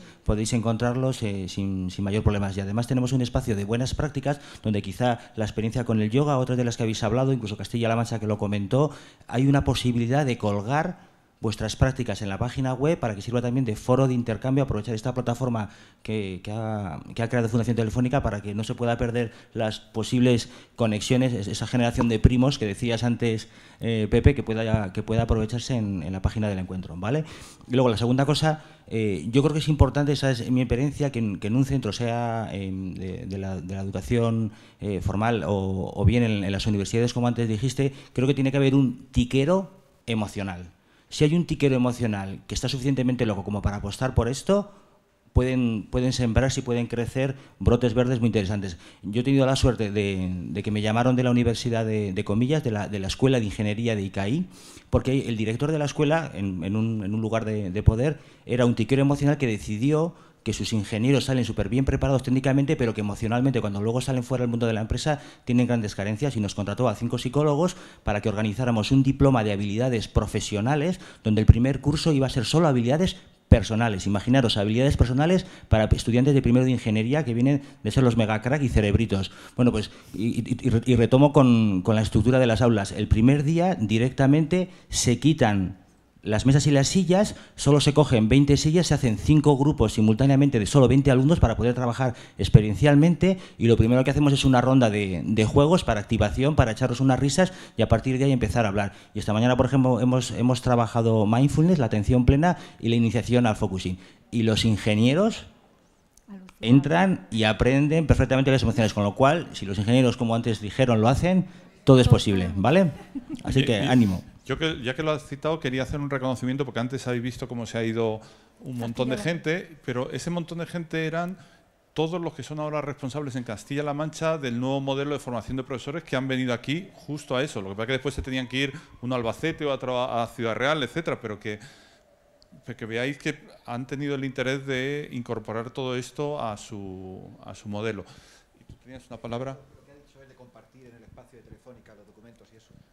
encontrarlos sin mayor problema. Y además tenemos un espacio de buenas prácticas donde quizá la experiencia con el yoga, otras de las que habéis hablado, incluso Castilla-La Mancha que lo comentó, hay una posibilidad de colgar vuestras prácticas en la página web para que sirva también de foro de intercambio, aprovechar esta plataforma que ha creado Fundación Telefónica para que no se pueda perder las posibles conexiones, esa generación de primos que decías antes, Pepe, que pueda aprovecharse en la página del encuentro, ¿vale? Y luego la segunda cosa, yo creo que es importante, esa es mi experiencia, que en un centro, sea de la educación formal o bien en las universidades, como antes dijiste, creo que tiene que haber un tiquero emocional. Si hay un tiquero emocional que está suficientemente loco como para apostar por esto, pueden sembrarse y pueden crecer brotes verdes muy interesantes. Yo he tenido la suerte de que me llamaron de la Universidad de Comillas, de la Escuela de Ingeniería de ICAI, porque el director de la escuela, en un lugar de poder, era un tiquero emocional que decidió que sus ingenieros salen súper bien preparados técnicamente, pero que emocionalmente, cuando luego salen fuera del mundo de la empresa, tienen grandes carencias, y nos contrató a 5 psicólogos para que organizáramos un diploma de habilidades profesionales, donde el primer curso iba a ser solo habilidades personales. Imaginaros, habilidades personales para estudiantes de primero de ingeniería que vienen de ser los megacrack y cerebritos. Bueno, pues, y retomo con la estructura de las aulas. El primer día, directamente, se quitan las mesas y las sillas, solo se cogen 20 sillas, se hacen 5 grupos simultáneamente de solo 20 alumnos para poder trabajar experiencialmente, y lo primero que hacemos es una ronda de juegos para activación, para echarnos unas risas, y a partir de ahí empezar a hablar. Y esta mañana, por ejemplo, hemos trabajado mindfulness, la atención plena y la iniciación al focusing. Y los ingenieros entran y aprenden perfectamente las emociones, con lo cual, si los ingenieros, como antes dijeron, lo hacen, todo es posible, ¿vale? Así que ánimo. Yo, ya que lo has citado, quería hacer un reconocimiento, porque antes habéis visto cómo se ha ido un montón de gente, pero ese montón de gente eran todos los que son ahora responsables en Castilla-La Mancha del nuevo modelo de formación de profesores, que han venido aquí justo a eso. Lo que pasa es que después se tenían que ir uno a Albacete o otro a Ciudad Real, etcétera, pero que veáis que han tenido el interés de incorporar todo esto a su modelo. ¿Y tú tenías una palabra?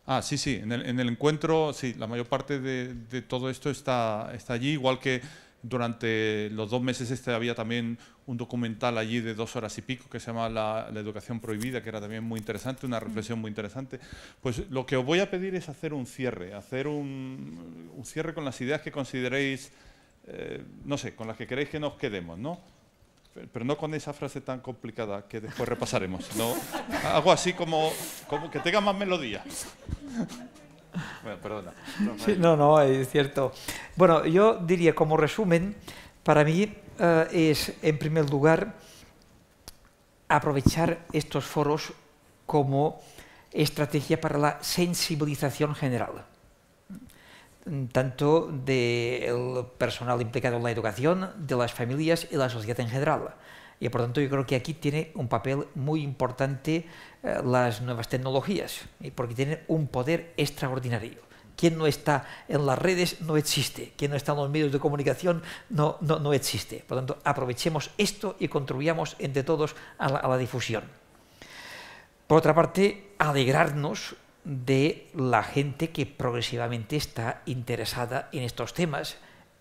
Ah, sí, sí. En el encuentro, sí, la mayor parte de todo esto está allí, igual que durante los 2 meses había también un documental allí de 2 horas y pico que se llama la educación prohibida, que era también muy interesante, una reflexión muy interesante. Pues lo que os voy a pedir es hacer un cierre con las ideas que consideréis, no sé, con las que queréis que nos quedemos, ¿no? Pero no con esa frase tan complicada que después repasaremos, sino algo así como que tenga más melodía. Bueno, perdona. Sí, no, es cierto. Bueno, yo diría como resumen, para mí es, en primer lugar, aprovechar estos foros como estrategia para la sensibilización general, tanto del personal implicado en la educación, de las familias y la sociedad en general. Y por tanto yo creo que aquí tiene un papel muy importante las nuevas tecnologías, porque tienen un poder extraordinario. Quien no está en las redes no existe, quien no está en los medios de comunicación no existe. Por tanto, aprovechemos esto y contribuyamos entre todos a la difusión. Por otra parte, alegrarnos de la gente que progresivamente está interesada en estos temas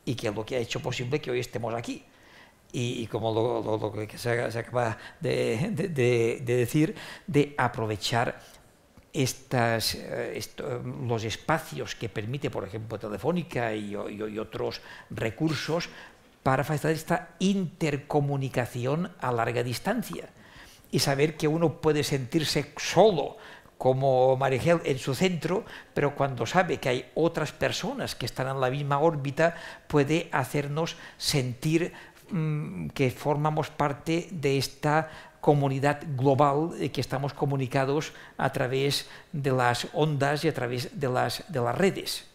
y que es lo que ha hecho posible que hoy estemos aquí. Y como lo que se acaba de decir, de aprovechar los espacios que permite, por ejemplo, Telefónica y otros recursos para facilitar esta intercomunicación a larga distancia y saber que uno puede sentirse solo, como Marigel en su centro, pero cuando sabe que hay otras personas que están en la misma órbita, puede hacernos sentir que formamos parte de esta comunidad global, que estamos comunicados a través de las ondas y a través de las redes.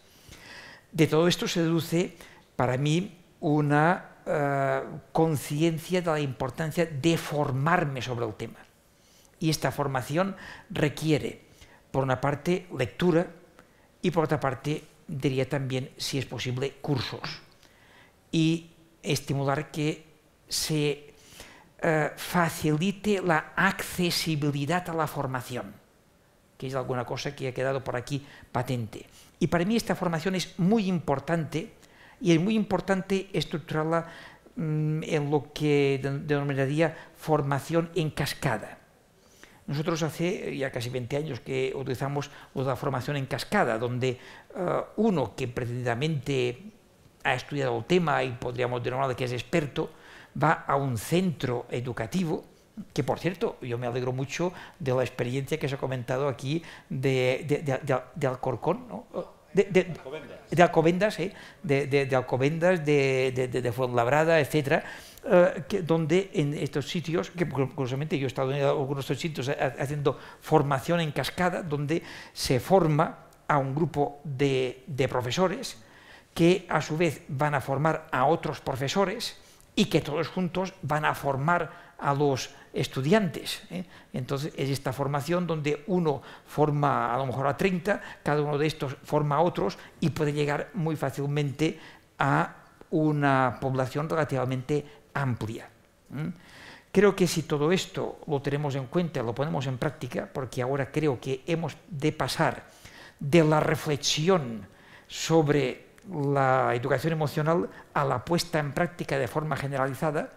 De todo esto se deduce, para mí, una conciencia de la importancia de formarme sobre el tema. Y esta formación requiere, por una parte, lectura y, por otra parte, diría también, si es posible, cursos. Y estimular que se facilite la accesibilidad a la formación, que es alguna cosa que ha quedado por aquí patente. Y para mí esta formación es muy importante, y es muy importante estructurarla en lo que denominaría formación en cascada. Nosotros hace ya casi 20 años que utilizamos la formación en cascada, donde uno que precisamente ha estudiado el tema y podríamos denominar que es experto, va a un centro educativo, que por cierto, yo me alegro mucho de la experiencia que se ha comentado aquí de Alcorcón, ¿no? de Alcobendas, de Alcobendas, de Fuenlabrada, etcétera, donde en estos sitios, que curiosamente yo he estado en algunos de estos sitios haciendo formación en cascada, donde se forma a un grupo de profesores que a su vez van a formar a otros profesores y que todos juntos van a formar a los estudiantes. Entonces es esta formación donde uno forma a lo mejor a 30, cada uno de estos forma a otros y puede llegar muy fácilmente a una población relativamente amplia. Creo que si todo esto lo tenemos en cuenta, lo ponemos en práctica, porque ahora creo que hemos de pasar de la reflexión sobre la educación emocional a la puesta en práctica de forma generalizada,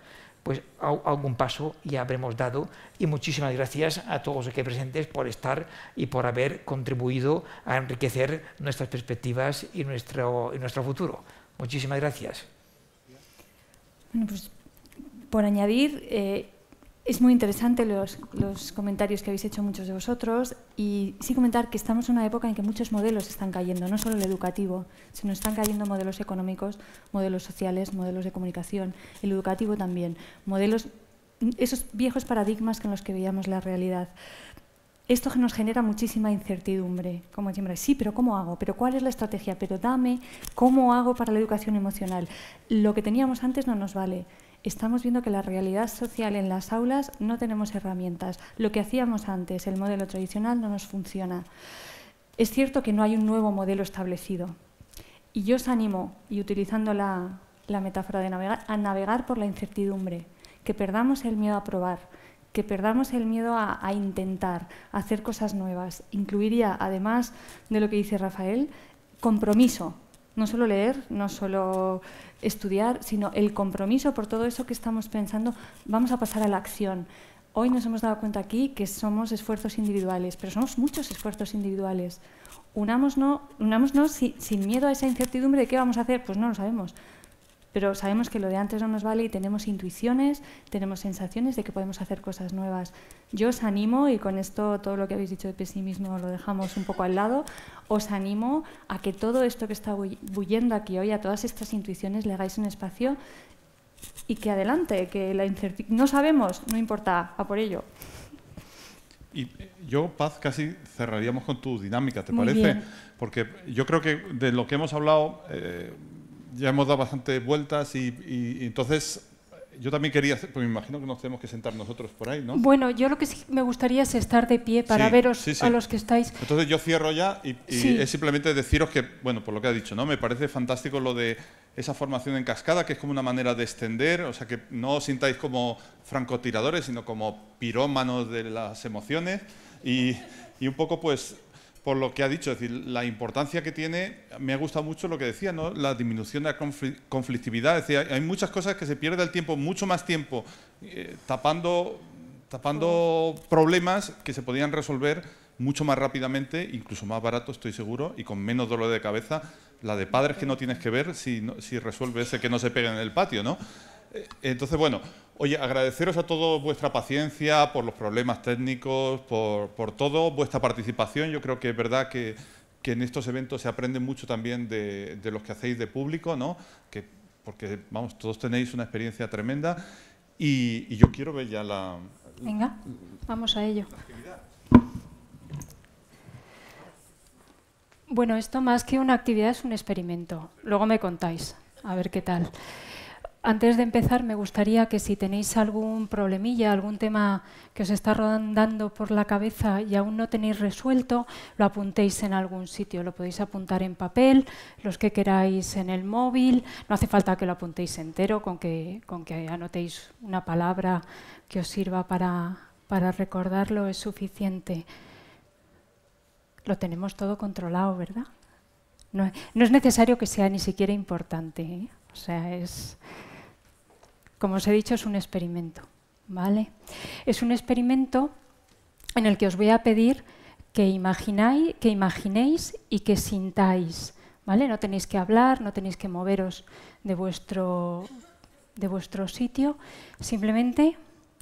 pues algún paso ya habremos dado. Y muchísimas gracias a todos los aquí presentes por estar y por haber contribuido a enriquecer nuestras perspectivas y nuestro futuro. Muchísimas gracias. Bueno, pues por añadir, es muy interesante los comentarios que habéis hecho muchos de vosotros, y sí comentar que estamos en una época en que muchos modelos están cayendo, no solo el educativo, sino están cayendo modelos económicos, modelos sociales, modelos de comunicación, el educativo también, modelos, esos viejos paradigmas con los que veíamos la realidad. Esto nos genera muchísima incertidumbre, como siempre, sí, pero ¿cómo hago? ¿Pero cuál es la estrategia? Pero dame, ¿cómo hago para la educación emocional? Lo que teníamos antes no nos vale. Estamos viendo que la realidad social en las aulas no tenemos herramientas. Lo que hacíamos antes, el modelo tradicional, no nos funciona. Es cierto que no hay un nuevo modelo establecido. Y yo os animo, y utilizando la metáfora de navegar, a navegar por la incertidumbre, que perdamos el miedo a probar, que perdamos el miedo a intentar, a hacer cosas nuevas. Incluiría, además de lo que dice Rafael, compromiso. No solo leer, no solo estudiar, sino el compromiso por todo eso que estamos pensando. Vamos a pasar a la acción. Hoy nos hemos dado cuenta aquí que somos esfuerzos individuales, pero somos muchos esfuerzos individuales. Unámonos sin miedo a esa incertidumbre de qué vamos a hacer, pues no lo sabemos. Pero sabemos que lo de antes no nos vale y tenemos intuiciones, tenemos sensaciones de que podemos hacer cosas nuevas. Yo os animo, y con esto todo lo que habéis dicho de pesimismo lo dejamos un poco al lado, os animo a que todo esto que está bulliendo aquí hoy, a todas estas intuiciones, le hagáis un espacio y que adelante, que la incertidumbre... No sabemos, no importa, a por ello. Y yo, Paz, casi cerraríamos con tu dinámica, ¿te Muy parece? bien. Porque yo creo que de lo que hemos hablado ya hemos dado bastantes vueltas y entonces yo también quería hacer, pues me imagino que nos tenemos que sentar nosotros por ahí, ¿no? Bueno, yo lo que sí me gustaría es estar de pie para Sí, veros sí. a los que estáis. Entonces yo cierro ya y Sí. es simplemente deciros que, bueno, por lo que ha dicho, ¿no? Me parece fantástico lo de esa formación en cascada, que es como una manera de extender, o sea, que no os sintáis como francotiradores, sino como pirómanos de las emociones y un poco, pues, por lo que ha dicho, es decir, la importancia que tiene, me ha gustado mucho lo que decía, ¿no? La disminución de la conflictividad, es decir, hay muchas cosas que se pierde el tiempo, mucho más tiempo, tapando problemas que se podían resolver mucho más rápidamente, incluso más barato, estoy seguro, y con menos dolor de cabeza, la de padres que no tienes que ver si resuelve ese que no se pega en el patio, ¿no? Entonces, bueno, oye, agradeceros a todos vuestra paciencia, por los problemas técnicos, por todo, vuestra participación. Yo creo que es verdad que en estos eventos se aprende mucho también de los que hacéis de público, ¿no? Porque, vamos, todos tenéis una experiencia tremenda y yo quiero ver ya la... Venga, vamos a ello. Bueno, esto más que una actividad es un experimento. Luego me contáis, a ver qué tal. Antes de empezar, me gustaría que si tenéis algún problemilla, algún tema que os está rondando por la cabeza y aún no tenéis resuelto, lo apuntéis en algún sitio. Lo podéis apuntar en papel, los que queráis en el móvil. No hace falta que lo apuntéis entero, con que anotéis una palabra que os sirva para recordarlo es suficiente. Lo tenemos todo controlado, ¿verdad? No es necesario que sea ni siquiera importante, ¿eh? O sea, como os he dicho, es un experimento, ¿vale? Es un experimento en el que os voy a pedir que imaginéis y que sintáis, ¿vale? No tenéis que hablar, no tenéis que moveros de vuestro sitio, simplemente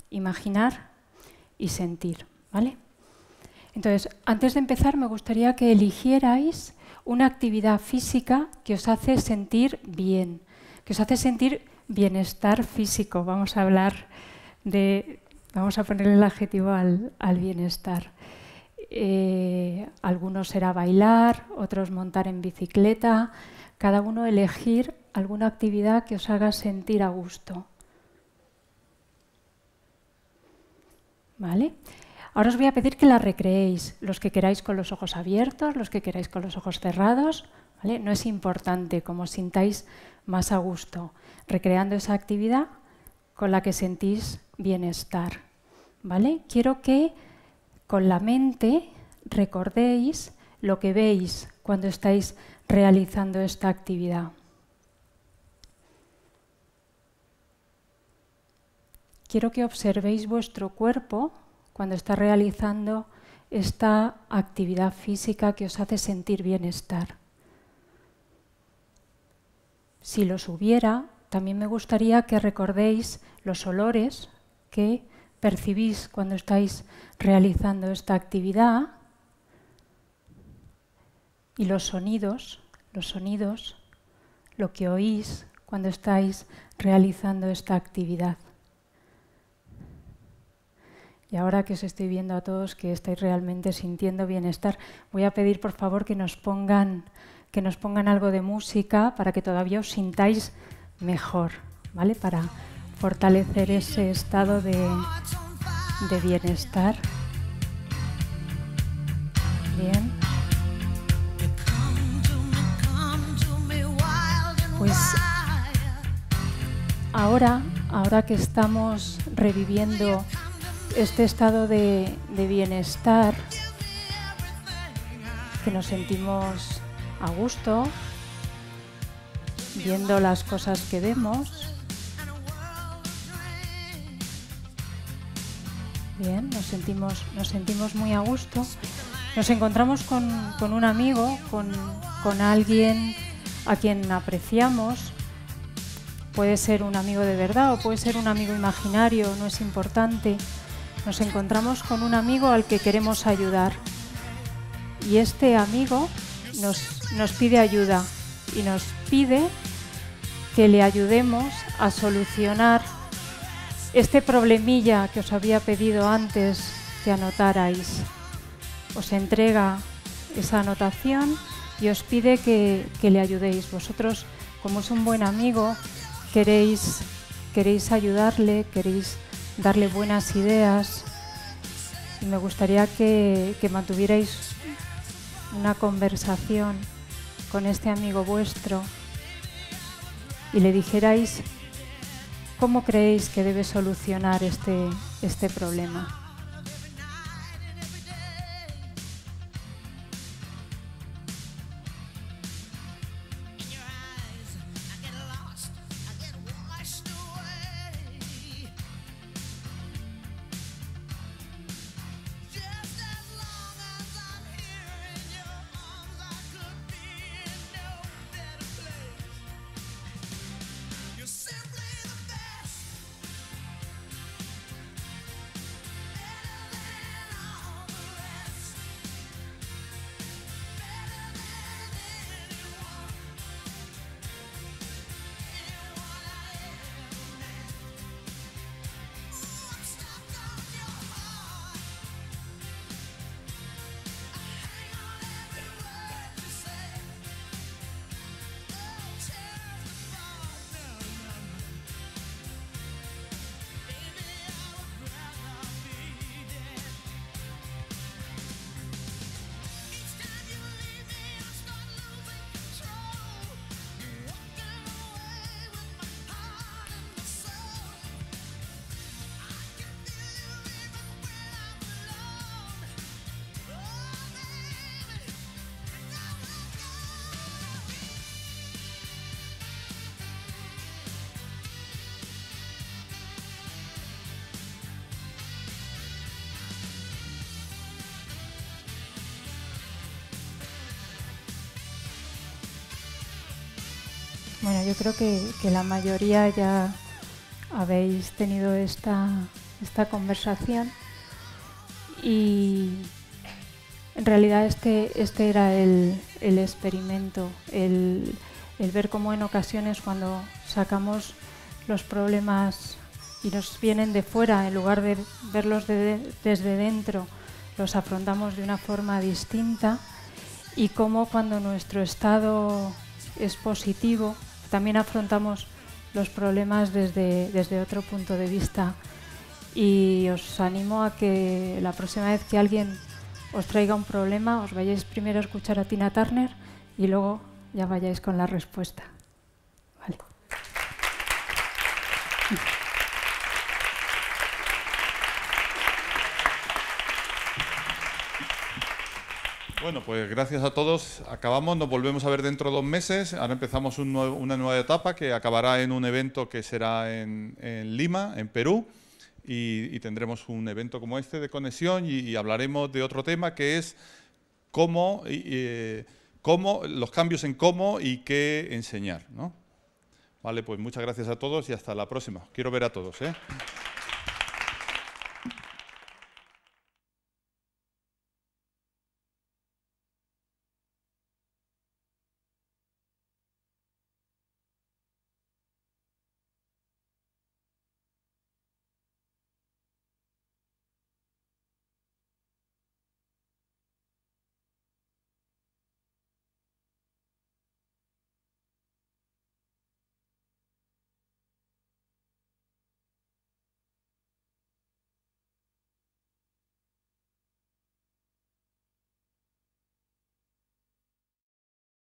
imaginar y sentir, ¿vale? Entonces, antes de empezar, me gustaría que eligierais una actividad física que os hace sentir bien, que os hace sentir bienestar físico. Vamos a ponerle el adjetivo al bienestar. Algunos será bailar, otros montar en bicicleta. Cada uno elegir alguna actividad que os haga sentir a gusto, ¿vale? Ahora os voy a pedir que la recreéis, los que queráis con los ojos abiertos, los que queráis con los ojos cerrados, ¿vale? No es importante, como os sintáis más a gusto, recreando esa actividad con la que sentís bienestar, ¿vale? Quiero que con la mente recordéis lo que veis cuando estáis realizando esta actividad. Quiero que observéis vuestro cuerpo cuando está realizando esta actividad física que os hace sentir bienestar. Si los hubiera, también me gustaría que recordéis los olores que percibís cuando estáis realizando esta actividad y los sonidos, lo que oís cuando estáis realizando esta actividad. Y ahora que os estoy viendo a todos que estáis realmente sintiendo bienestar, voy a pedir por favor que nos pongan algo de música para que todavía os sintáis mejor, ¿vale? Para fortalecer ese estado de bienestar. Bien. Pues ahora que estamos reviviendo este estado de bienestar, que nos sentimos a gusto, viendo las cosas que vemos. Bien, nos sentimos muy a gusto. Nos encontramos con un amigo, con alguien a quien apreciamos. Puede ser un amigo de verdad o puede ser un amigo imaginario, no es importante. Nos encontramos con un amigo al que queremos ayudar. Y este amigo nos pide ayuda y nos pide que le ayudemos a solucionar este problemilla que os había pedido antes que anotarais. Os entrega esa anotación y os pide que le ayudéis. Vosotros, como es un buen amigo, queréis ayudarle, queréis darle buenas ideas, y me gustaría que mantuvierais una conversación con este amigo vuestro y le dijerais cómo creéis que debe solucionar este problema. Bueno, yo creo que la mayoría ya habéis tenido esta conversación y en realidad este era el experimento, el ver cómo en ocasiones cuando sacamos los problemas y nos vienen de fuera, en lugar de verlos desde dentro, los afrontamos de una forma distinta, y cómo cuando nuestro estado es positivo también afrontamos los problemas desde otro punto de vista. Y os animo a que la próxima vez que alguien os traiga un problema, os vayáis primero a escuchar a Tina Turner y luego ya vayáis con la respuesta. Vale. Bueno, pues gracias a todos. Acabamos, nos volvemos a ver dentro de 2 meses. Ahora empezamos una nueva etapa que acabará en un evento que será en Lima, en Perú. Y tendremos un evento como este de conexión y hablaremos de otro tema que es cómo los cambios en cómo y qué enseñar, ¿no? Vale, pues muchas gracias a todos y hasta la próxima. Quiero ver a todos, ¿eh?